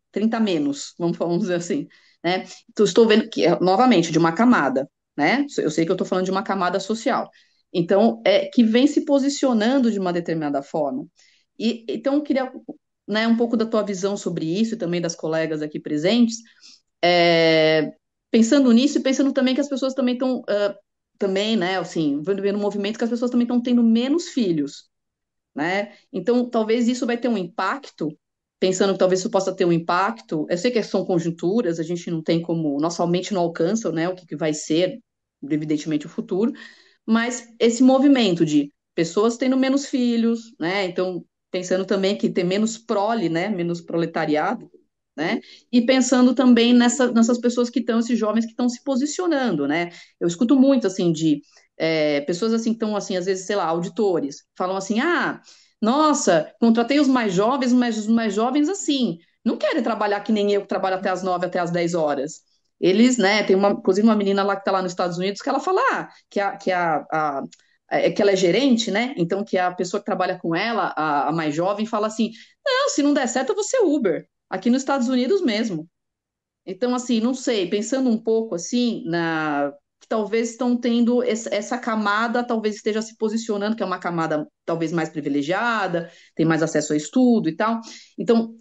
menos, vamos dizer assim, né? Então, estou vendo que, novamente, de uma camada, né? Eu sei que eu estou falando de uma camada social. Então, que vem se posicionando de uma determinada forma. Então, eu queria, né, um pouco da tua visão sobre isso e também das colegas aqui presentes, é, pensando nisso e pensando também que as pessoas também estão, também, né, assim, vendo um movimento que as pessoas também estão tendo menos filhos, né? Então, talvez isso vai ter um impacto, pensando que talvez isso possa ter um impacto. Eu sei que são conjunturas, a gente não tem como, nossa mente não alcança, né, o que vai ser, evidentemente, o futuro, mas esse movimento de pessoas tendo menos filhos, né? Então, pensando também que tem menos prole, né, menos proletariado, né? E pensando também nessas pessoas que estão, esses jovens que estão se posicionando, né? Eu escuto muito assim de pessoas assim que estão assim, às vezes, sei lá, auditores, falam assim, nossa, contratei os mais jovens, mas os mais jovens assim, não querem trabalhar que nem eu que trabalho até as 9, até as 10 horas. Eles, né, tem inclusive uma menina lá que está lá nos Estados Unidos que ela fala que ela é gerente, né? Então que a pessoa que trabalha com ela, a mais jovem, fala assim: não, se não der certo, eu vou ser Uber, aqui nos Estados Unidos mesmo. Então, assim, não sei, pensando um pouco assim, que talvez estão tendo essa camada, talvez esteja se posicionando, que é uma camada talvez mais privilegiada, tem mais acesso a estudo e tal. Então,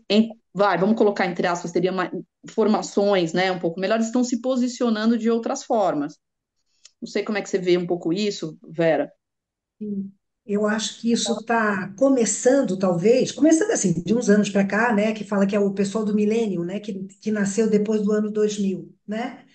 vamos colocar entre aspas, teria formações, né, um pouco melhores, estão se posicionando de outras formas. Não sei como é que você vê um pouco isso, Vera. Eu acho que isso está começando, talvez, começando assim, de uns anos para cá, né, que fala que é o pessoal do milênio, né, que nasceu depois do ano 2000, né?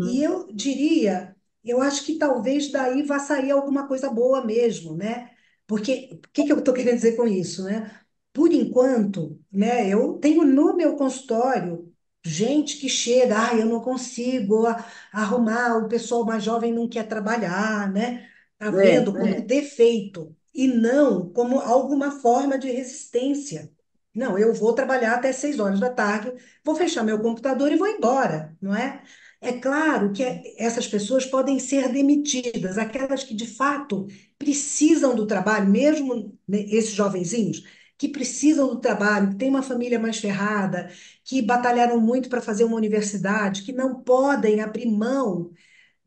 E Uhum. eu diria, eu acho que talvez daí vá sair alguma coisa boa mesmo, né? Porque o que que eu estou querendo dizer com isso, né? Por enquanto, né, eu tenho no meu consultório gente que chega, eu não consigo arrumar, o pessoal mais jovem não quer trabalhar, né? Tá É, vendo como defeito e não como alguma forma de resistência. Não, eu vou trabalhar até 6 horas da tarde, vou fechar meu computador e vou embora, não é? É claro que essas pessoas podem ser demitidas, aquelas que de fato precisam do trabalho, mesmo né, esses jovenzinhos que precisam do trabalho, que têm uma família mais ferrada, que batalharam muito para fazer uma universidade, que não podem abrir mão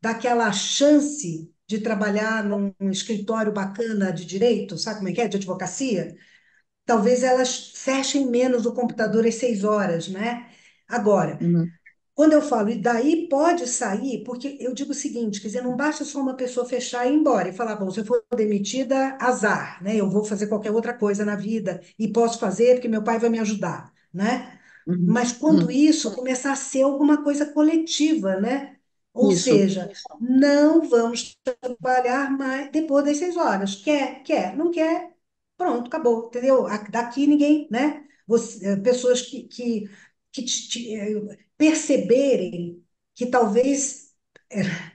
daquela chance de trabalhar num escritório bacana de direito, sabe como é, de advocacia? Talvez elas fechem menos o computador às 6 horas, né? Agora, uhum, quando eu falo, e daí pode sair, porque eu digo o seguinte, quer dizer, não basta só uma pessoa fechar e ir embora e falar, bom, se eu for demitida, azar, né? Eu vou fazer qualquer outra coisa na vida e posso fazer porque meu pai vai me ajudar, né? uhum, Mas quando uhum. isso começar a ser alguma coisa coletiva, né? Ou Isso, seja, não vamos trabalhar mais depois das 6 horas. Quer, quer, não quer, pronto, acabou, entendeu? Daqui ninguém, né? Pessoas que perceberem que talvez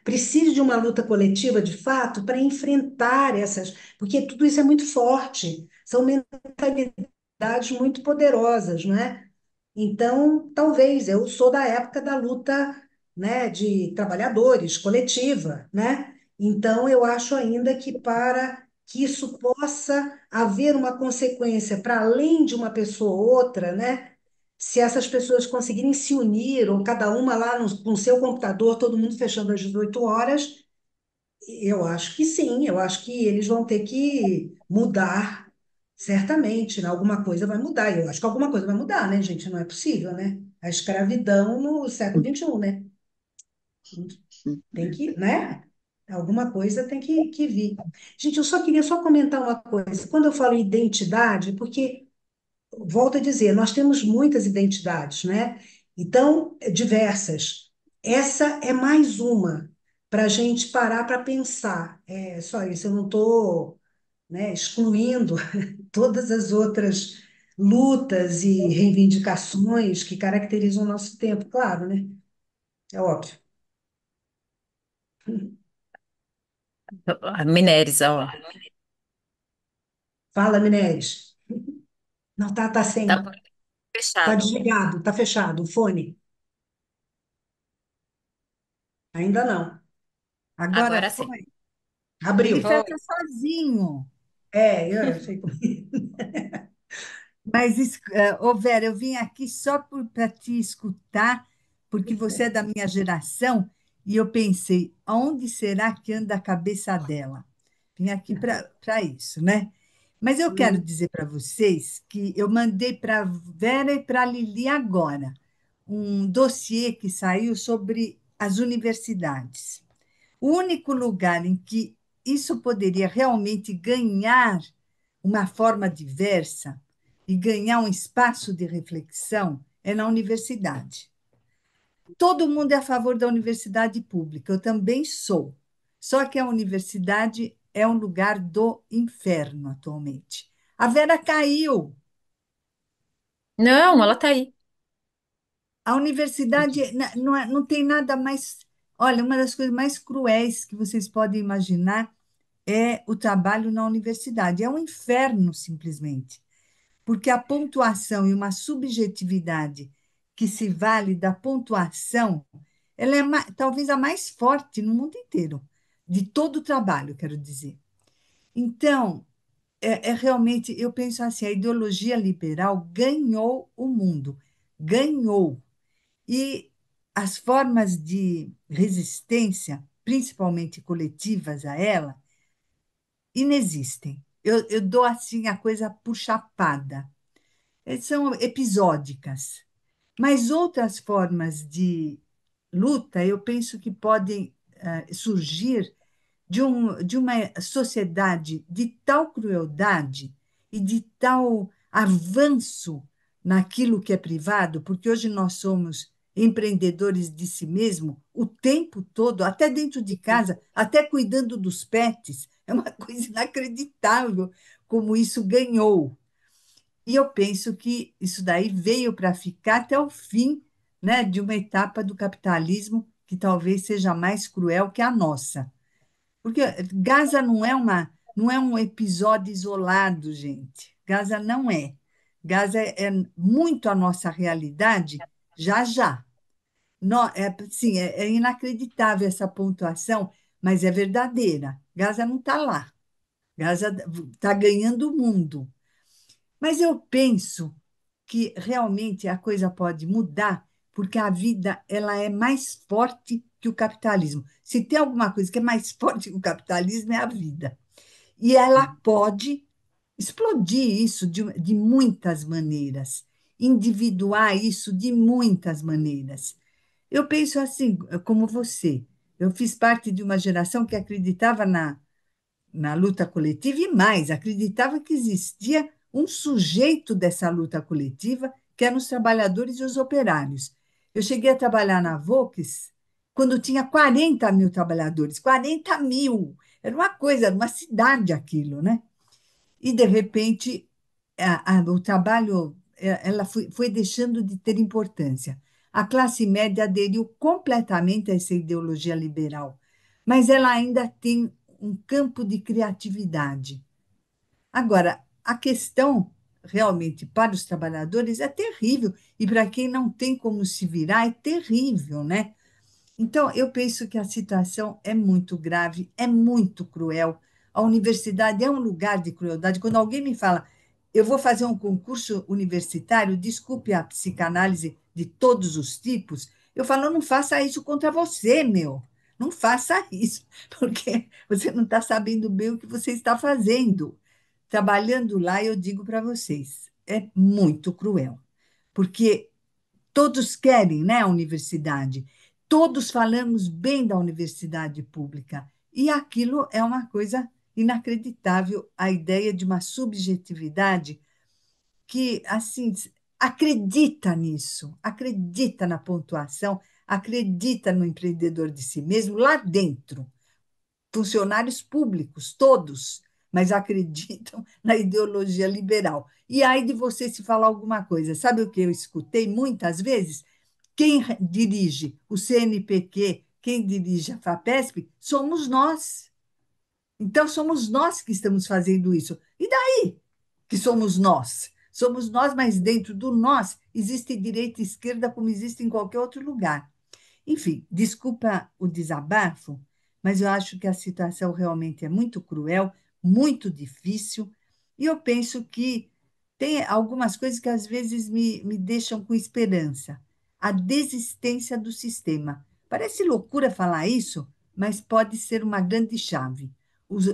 precise de uma luta coletiva de fato para enfrentar essas, porque tudo isso é muito forte, são mentalidades muito poderosas, não é? Então, talvez eu sou da época da luta, né, de trabalhadores, coletiva, né? Então, eu acho ainda que para que isso possa haver uma consequência para além de uma pessoa ou outra, né? Se essas pessoas conseguirem se unir, ou cada uma lá no seu computador, todo mundo fechando às 18 horas, eu acho que sim, eu acho que eles vão ter que mudar, certamente, né? Alguma coisa vai mudar. Eu acho que alguma coisa vai mudar, né, gente? Não é possível, né? A escravidão no século XXI, né? Tem que, né? Alguma coisa tem que vir. Gente, eu só queria só comentar uma coisa. Quando eu falo em identidade, porque, volto a dizer, nós temos muitas identidades, né? Então, diversas. Essa é mais uma para a gente parar para pensar. É só isso, eu não estou, né, excluindo todas as outras lutas e reivindicações que caracterizam o nosso tempo, claro, né? É óbvio. Mineres, ó. Fala, Mineres. Não, tá Tá sem, tá fechado. desligado, tá fechado o fone. Ainda não. Agora Agora sim. foi. Ele Abriu. fecha Foi. sozinho. É, eu sei como. Mas, ô Vera, eu vim aqui só para te escutar, porque você é da minha geração, e eu pensei, aonde será que anda a cabeça dela? Vim aqui para isso, né? Mas eu quero dizer para vocês que eu mandei para a Vera e para a Lili agora um dossiê que saiu sobre as universidades. O único lugar em que isso poderia realmente ganhar uma forma diversa e ganhar um espaço de reflexão é na universidade. Todo mundo é a favor da universidade pública, eu também sou. Só que a universidade é um lugar do inferno atualmente. A Vera caiu. Não, ela tá aí. A universidade não tem nada mais. Olha, uma das coisas mais cruéis que vocês podem imaginar é o trabalho na universidade. É um inferno, simplesmente, porque a pontuação e uma subjetividade que se vale da pontuação, ela é talvez a mais forte no mundo inteiro, de todo o trabalho, quero dizer. Então, é realmente, eu penso assim, a ideologia liberal ganhou o mundo, ganhou. E as formas de resistência, principalmente coletivas a ela, inexistem. Eu dou assim a coisa por chapada. São episódicas. Mas outras formas de luta, eu penso que podem surgir de uma sociedade de tal crueldade e de tal avanço naquilo que é privado, porque hoje nós somos empreendedores de si mesmo o tempo todo, até dentro de casa, até cuidando dos pets. É uma coisa inacreditável como isso ganhou. E eu penso que isso daí veio para ficar até o fim, né, de uma etapa do capitalismo que talvez seja mais cruel que a nossa. Porque Gaza não é um episódio isolado, gente. Gaza não é. Gaza é muito a nossa realidade já já. Sim, é inacreditável essa pontuação, mas é verdadeira. Gaza não está lá. Gaza está ganhando o mundo. Mas eu penso que realmente a coisa pode mudar, porque a vida ela é mais forte que o capitalismo. Se tem alguma coisa que é mais forte que o capitalismo, é a vida. E ela pode explodir isso de muitas maneiras, individuar isso de muitas maneiras. Eu penso assim, como você. Eu fiz parte de uma geração que acreditava na luta coletiva e mais, acreditava que existia um sujeito dessa luta coletiva, que eram os trabalhadores e os operários. Eu cheguei a trabalhar na Volks quando tinha 40 mil trabalhadores, 40 mil! Era uma coisa, era uma cidade aquilo, né? E, de repente, o trabalho ela foi deixando de ter importância. A classe média aderiu completamente a essa ideologia liberal, mas ela ainda tem um campo de criatividade. Agora, a questão realmente para os trabalhadores é terrível, e para quem não tem como se virar, é terrível, né? Então, eu penso que a situação é muito grave, é muito cruel. A universidade é um lugar de crueldade. Quando alguém me fala, eu vou fazer um concurso universitário, desculpe a psicanálise de todos os tipos, eu falo, não faça isso contra você, meu. Não faça isso, porque você não está sabendo bem o que você está fazendo. Trabalhando lá, eu digo para vocês, é muito cruel, porque todos querem, né, a universidade. Todos falamos bem da universidade pública. E aquilo é uma coisa inacreditável, a ideia de uma subjetividade que, assim, acredita nisso, acredita na pontuação, acredita no empreendedor de si mesmo lá dentro, funcionários públicos, todos, mas acreditam na ideologia liberal. E aí de você se falar alguma coisa, sabe o que eu escutei muitas vezes? Quem dirige o CNPq, quem dirige a FAPESP, somos nós. Então, somos nós que estamos fazendo isso. E daí que somos nós? Somos nós, mas dentro do nós existe direita e esquerda como existe em qualquer outro lugar. Enfim, desculpa o desabafo, mas eu acho que a situação realmente é muito cruel, muito difícil, e eu penso que tem algumas coisas que às vezes me deixam com esperança. A desistência do sistema. Parece loucura falar isso, mas pode ser uma grande chave. Os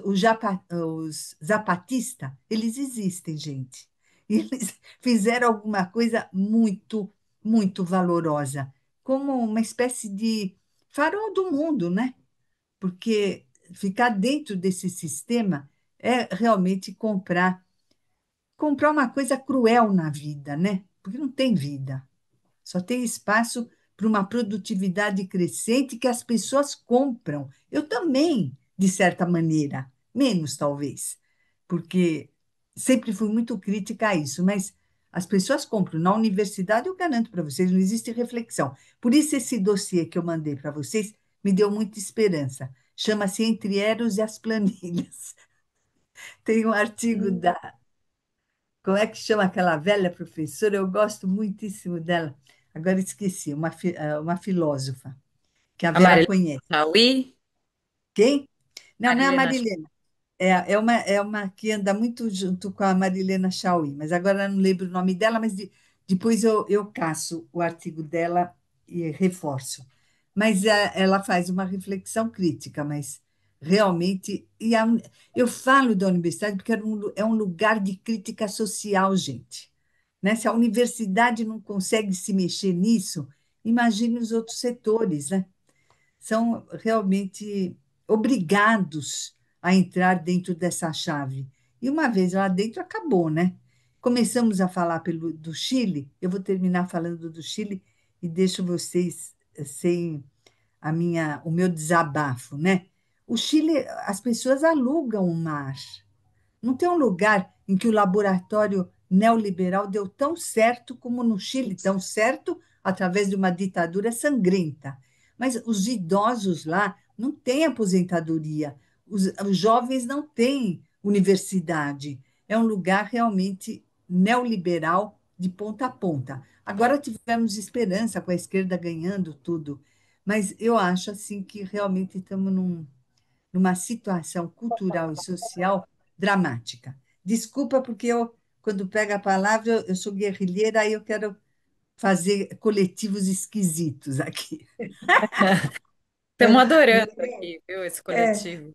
zapatistas, eles existem, gente. E eles fizeram alguma coisa muito, muito valorosa como uma espécie de farol do mundo, né? Porque ficar dentro desse sistema é realmente comprar uma coisa cruel na vida, né? Porque não tem vida. Só tem espaço para uma produtividade crescente que as pessoas compram. Eu também, de certa maneira, menos talvez, porque sempre fui muito crítica a isso, mas as pessoas compram. Na universidade, eu garanto para vocês, não existe reflexão. Por isso, esse dossiê que eu mandei para vocês me deu muita esperança. Chama-se Entre Eros e as Planilhas. Tem um artigo Hum. da. Como é que chama aquela velha professora? Eu gosto muitíssimo dela. Agora esqueci, uma filósofa, que a A Vera Marilena conhece. Chauí? Quem? Não, não é a Marilena Chauí. Marilena. É uma que anda muito junto com a Marilena Chauí, mas agora eu não lembro o nome dela, mas depois eu caço o artigo dela e reforço. Mas ela faz uma reflexão crítica, mas realmente. Eu falo da universidade porque é um lugar de crítica social, gente. Né? Se a universidade não consegue se mexer nisso, imagine os outros setores, né? São realmente. obrigados a entrar dentro dessa chave. E uma vez lá dentro, acabou, né? Começamos a falar do Chile, eu vou terminar falando do Chile e deixo vocês sem o meu desabafo, né? O Chile, as pessoas alugam o mar. Não tem um lugar em que o laboratório neoliberal deu tão certo como no Chile, tão certo através de uma ditadura sangrenta. Mas os idosos lá não têm aposentadoria, os jovens não têm universidade. É um lugar realmente neoliberal de ponta a ponta. Agora tivemos esperança com a esquerda ganhando tudo, mas eu acho assim que realmente estamos numa situação cultural e social dramática. Desculpa, porque eu, quando pego a palavra, eu sou guerrilheira, aí eu quero fazer coletivos esquisitos aqui. Estamos É, adorando aqui, viu, esse coletivo.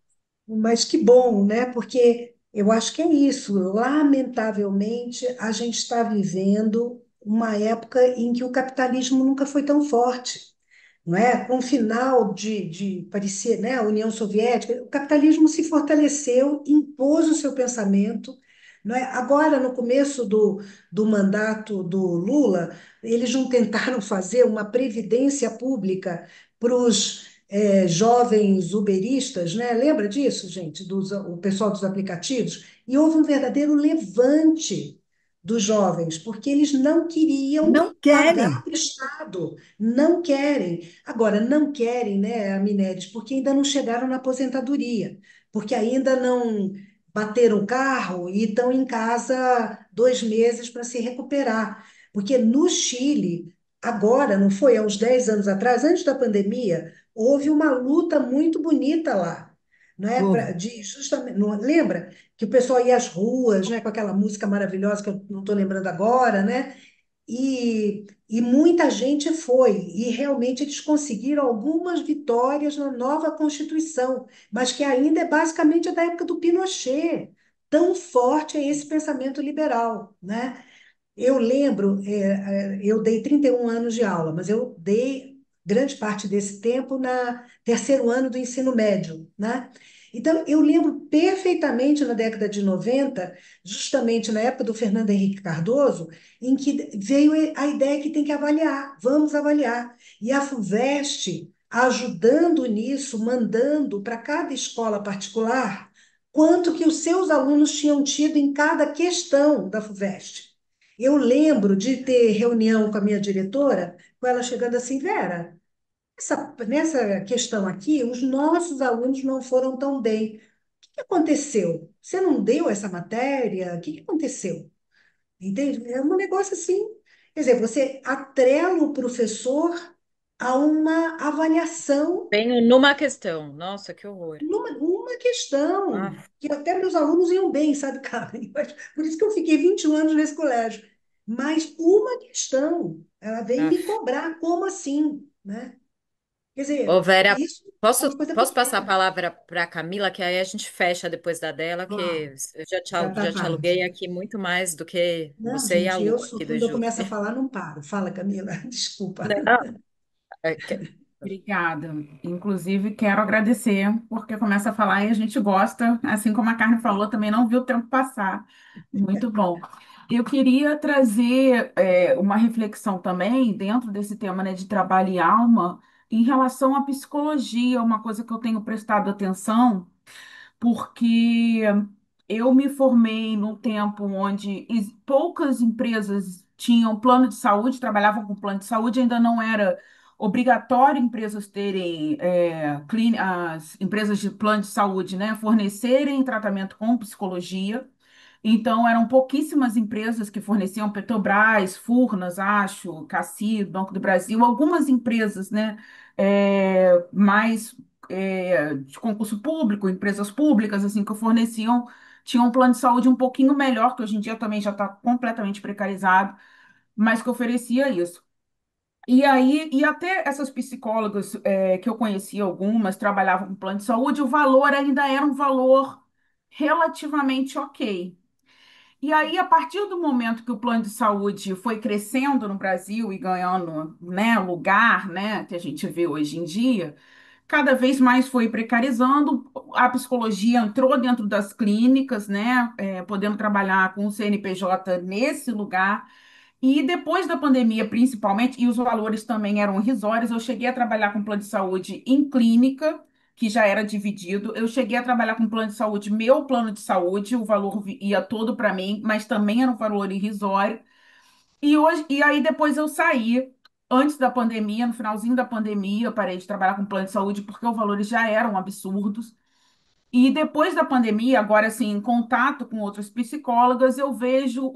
mas que bom, né? Porque eu acho que é isso. Lamentavelmente, a gente está vivendo uma época em que o capitalismo nunca foi tão forte, não é? Com o final parecer, né, a União Soviética, o capitalismo se fortaleceu, impôs o seu pensamento, não é? Agora, no começo do mandato do Lula, eles não tentaram fazer uma previdência pública para os jovens uberistas, né? Lembra disso, gente? O pessoal dos aplicativos? E houve um verdadeiro levante dos jovens, porque eles não queriam Não pagar querem. para o Estado, não querem. Agora, não querem, né, a Mineres, porque ainda não chegaram na aposentadoria, porque ainda não bateram o carro e estão em casa 2 meses para se recuperar. Porque no Chile, agora, não foi? Há uns 10 anos atrás, antes da pandemia, houve uma luta muito bonita lá. Não é Houve. justamente, não, lembra que o pessoal ia às ruas, né, com aquela música maravilhosa que eu não estou lembrando agora, né? E muita gente foi, e realmente eles conseguiram algumas vitórias na nova Constituição, mas que ainda é basicamente da época do Pinochet. Tão forte é esse pensamento liberal, né? Eu lembro, eu dei 31 anos de aula, mas eu dei grande parte desse tempo na terceiro ano do ensino médio, né? Então, eu lembro perfeitamente na década de 90, justamente na época do Fernando Henrique Cardoso, em que veio a ideia que tem que avaliar, vamos avaliar. E a FUVEST ajudando nisso, mandando para cada escola particular quanto que os seus alunos tinham tido em cada questão da FUVEST. Eu lembro de ter reunião com a minha diretora, com ela chegando assim, Vera, nessa questão aqui, os nossos alunos não foram tão bem. O que aconteceu? Você não deu essa matéria? O que aconteceu? Entende? É um negócio assim. Quer dizer, você atrela o professor a uma avaliação Venho numa questão. Nossa, que horror. uma questão Ah, que até meus alunos iam bem, sabe, Karen? Mas por isso que eu fiquei 21 anos nesse colégio. Mas uma questão, ela veio me ah. cobrar, como assim, né? Quer Ô, dizer, Vera, isso é posso, uma coisa posso passar a pequena. palavra para a Camila, que aí a gente fecha depois da dela, que Claro, eu já te, já está já te aluguei tarde. aqui muito mais do que Não, você e a gente, Lu eu sou, aqui do quando eu Ju. começo a falar, não paro. Fala, Camila, desculpa. Não, Obrigada. Inclusive, quero agradecer, porque começa a falar e a gente gosta, assim como a Carne falou, também não viu o tempo passar. Muito bom. Eu queria trazer uma reflexão também, dentro desse tema, né, de trabalho e alma, em relação à psicologia, uma coisa que eu tenho prestado atenção porque eu me formei num tempo onde poucas empresas tinham plano de saúde, trabalhavam com plano de saúde, ainda não era obrigatório empresas terem, as empresas de plano de saúde, né, fornecerem tratamento com psicologia. Então, eram pouquíssimas empresas que forneciam Petrobras, Furnas, acho, Cassi, Banco do Brasil, algumas empresas, né, mais de concurso público, empresas públicas, assim, que forneciam, tinham um plano de saúde um pouquinho melhor, que hoje em dia também já está completamente precarizado, mas que oferecia isso. E aí, e até essas psicólogas que eu conhecia, algumas, trabalhavam com plano de saúde, o valor ainda era um valor relativamente ok. E aí, a partir do momento que o plano de saúde foi crescendo no Brasil e ganhando, né, lugar, né, que a gente vê hoje em dia, cada vez mais foi precarizando, a psicologia entrou dentro das clínicas, né, podendo trabalhar com o CNPJ nesse lugar. E depois da pandemia, principalmente, e os valores também eram irrisórios, eu cheguei a trabalhar com plano de saúde em clínica, que já era dividido. Eu cheguei a trabalhar com plano de saúde, meu plano de saúde, o valor ia todo para mim, mas também era um valor irrisório. E aí depois eu saí, antes da pandemia, no finalzinho da pandemia, eu parei de trabalhar com plano de saúde porque os valores já eram absurdos. E depois da pandemia, agora assim, em contato com outras psicólogas, eu vejo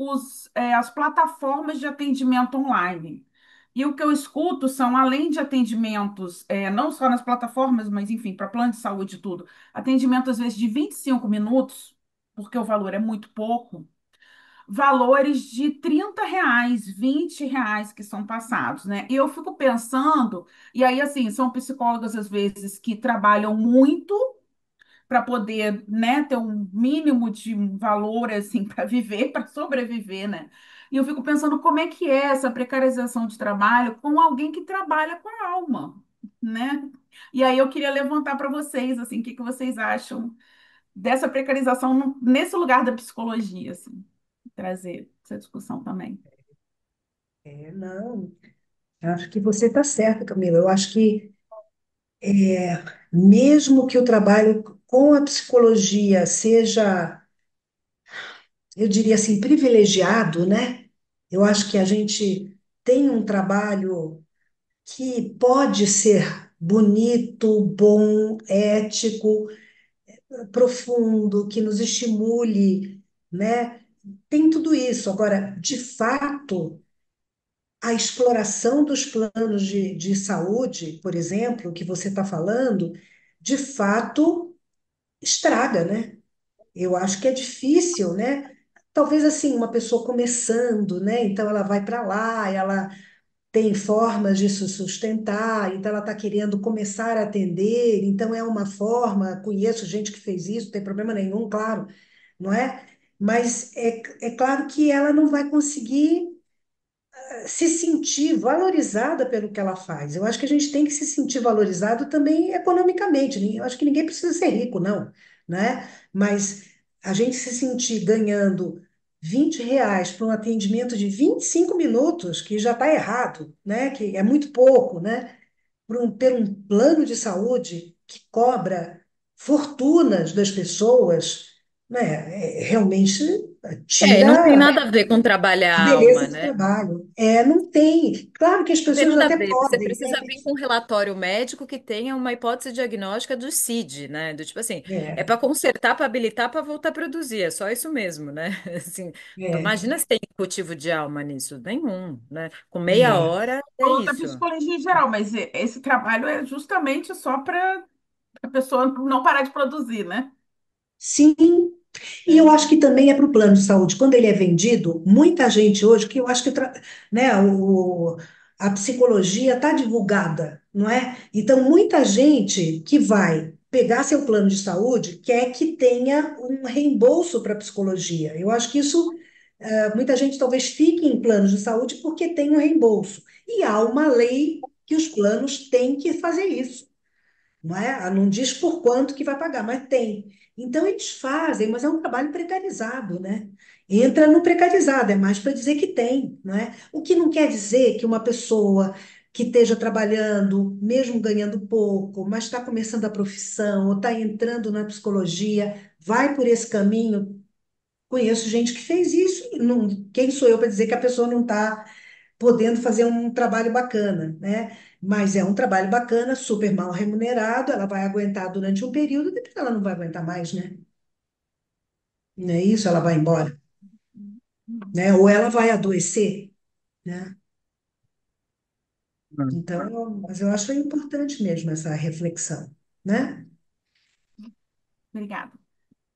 as plataformas de atendimento online. E o que eu escuto são, além de atendimentos, não só nas plataformas, mas enfim, para plano de saúde e tudo, atendimento às vezes de 25 minutos, porque o valor é muito pouco, valores de R$ 30, R$ 20 que são passados, né? E eu fico pensando, e aí assim, são psicólogas às vezes que trabalham muito para poder, né, ter um mínimo de valor assim para viver, para sobreviver, né? E eu fico pensando como é que é essa precarização de trabalho com alguém que trabalha com a alma, né? E aí eu queria levantar para vocês assim, o que que vocês acham dessa precarização nesse lugar da psicologia, assim, trazer essa discussão também. Não, acho que você está certa, Camila. Eu acho que mesmo que o trabalho com a psicologia seja, eu diria assim, privilegiado, né? Eu acho que a gente tem um trabalho que pode ser bonito, bom, ético, profundo, que nos estimule, né? Tem tudo isso. Agora, de fato, a exploração dos planos de saúde, por exemplo, que você está falando, de fato estraga, né? Eu acho que é difícil, né? Talvez assim, uma pessoa começando, né? Então ela vai para lá, ela tem formas de se sustentar, então ela está querendo começar a atender, então é uma forma, conheço gente que fez isso, não tem problema nenhum, claro, não é? Mas é claro que ela não vai conseguir se sentir valorizada pelo que ela faz. Eu acho que a gente tem que se sentir valorizado também economicamente. Eu acho que ninguém precisa ser rico, não, né? Mas a gente se sentir ganhando R$ 20 para um atendimento de 25 minutos, que já está errado, né? Que é muito pouco, né? Por um plano de saúde que cobra fortunas das pessoas, né? É, Realmente e não tem tira nada a ver com trabalhar a a beleza alma, do né? trabalho. Não tem. Claro que as Não tem pessoas nada a até ver. Você podem, né? precisa vir com um relatório médico que tenha uma hipótese diagnóstica do CID, né? Do tipo assim, é É, para consertar, para habilitar, para voltar a produzir. É só isso mesmo, né? Assim, é, imagina se tem motivo de alma nisso. Nenhum, né? Com meia é. hora é Falando da isso. psicologia em geral, mas esse trabalho é justamente só para a pessoa não parar de produzir, né? Sim, e eu acho que também é para o plano de saúde. Quando ele é vendido, muita gente hoje, que eu acho que né, a psicologia está divulgada, não é? Então, muita gente que vai pegar seu plano de saúde quer que tenha um reembolso para a psicologia. Eu acho que isso, muita gente talvez fique em planos de saúde porque tem um reembolso. E há uma lei que os planos têm que fazer isso, não é? Ah, não diz por quanto que vai pagar, mas tem. Então eles fazem, mas é um trabalho precarizado, né? Entra no precarizado, é mais para dizer que tem, não é? O que não quer dizer que uma pessoa que esteja trabalhando, mesmo ganhando pouco, mas está começando a profissão ou está entrando na psicologia, vai por esse caminho. Conheço gente que fez isso, e quem sou eu para dizer que a pessoa não está podendo fazer um trabalho bacana, né? Mas é um trabalho bacana, super mal remunerado, ela vai aguentar durante um período, depois ela não vai aguentar mais, né? Não é isso? Ela vai embora, né? Ou ela vai adoecer, né? Hum. Então, mas eu acho importante mesmo essa reflexão, né? Obrigada.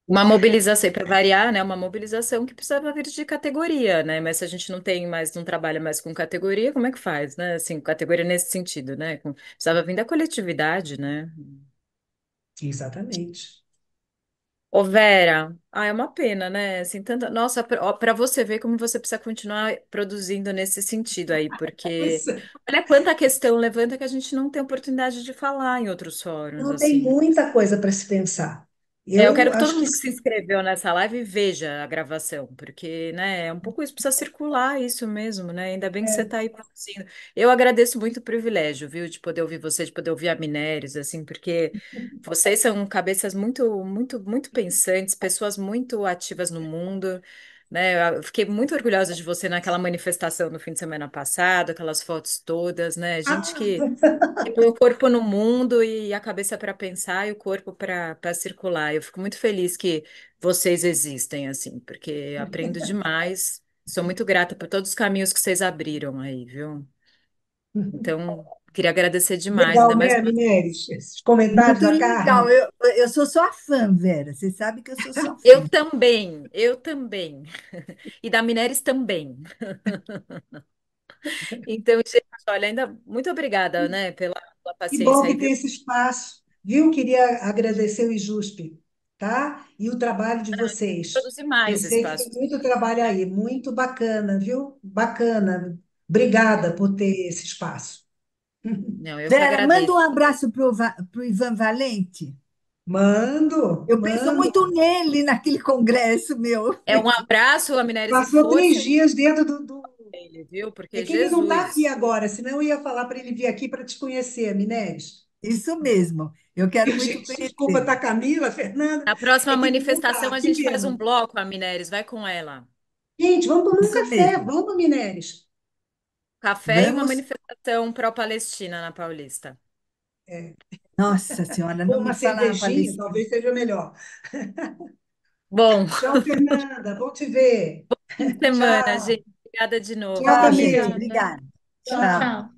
Uma mobilização, para variar, né? Uma mobilização que precisava vir de categoria, né? Mas se a gente não tem mais, não trabalha mais com categoria, como é que faz, né? Assim, categoria nesse sentido, né? Precisava vir da coletividade, né? Exatamente. Ô, Vera, é uma pena, né? Assim, tanta... Nossa, para você ver como você precisa continuar produzindo nesse sentido aí, porque Pois é. olha quanta questão levanta que a gente não tem oportunidade de falar em outros fóruns, Não tem assim. muita coisa para se pensar. Eu quero Eu que todo acho que mundo que se inscreveu nessa live veja a gravação, porque, né, é um pouco isso, precisa circular isso mesmo, né? Ainda bem que você está aí produzindo. Eu agradeço muito o privilégio, viu, de poder ouvir você, de poder ouvir a Mineres, assim, porque vocês são cabeças muito, muito, muito pensantes, pessoas muito ativas no mundo, né? Eu fiquei muito orgulhosa de você naquela manifestação no fim de semana passado, aquelas fotos todas, né? Gente que e põe o corpo no mundo e a cabeça para pensar e o corpo para circular. Eu fico muito feliz que vocês existem, assim, porque aprendo demais. Sou muito grata por todos os caminhos que vocês abriram aí, viu? Então, queria agradecer demais, ainda legal, mais né, por... Mineres? Esses comentários Muito da legal. Carmen. Eu sou sua fã, Vera. Você sabe que eu sou sua Eu fã. também, eu também. E da Mineres também. Então, gente, olha, ainda muito obrigada, né, pela Que bom paciência aí, que tem viu? esse espaço, viu? Queria agradecer o IJUSP, tá? E o trabalho de vocês. Produzir Eu mais sei que tem espaços. muito trabalho aí, muito bacana, viu? Bacana. Obrigada por ter esse espaço. Não, eu que Vera, manda um agradeço. abraço para o Ivan Valente. Mando, Eu penso muito mando. nele naquele congresso meu. É um abraço, Mineres, e Passou força 3 dias dentro do. ele, viu? É Porque que ele não está aqui Jesus. agora, senão eu ia falar para ele vir aqui para te conhecer, Mineres. Isso mesmo. Eu quero muito Gente, desculpa, tá conhecê-lo. Camila, Fernanda, Na próxima é que ele não manifestação tá, a que gente faz um pena. bloco, a Mineres, vai com ela. Gente, vamos tomar um Isso café, mesmo. vamos, Mineres. Café e uma Vamos. manifestação pró-Palestina na Paulista. É. Nossa Senhora, não Ou me uma fala na cervejinha, Palestina. talvez seja melhor. Bom, Tchau, Fernanda, bom te ver. fim de semana, Tchau, gente. Obrigada de novo. tchau, Tchau, Beijo. Inês. Camila. Obrigada. Tchau, Tchau. Tchau. tchau.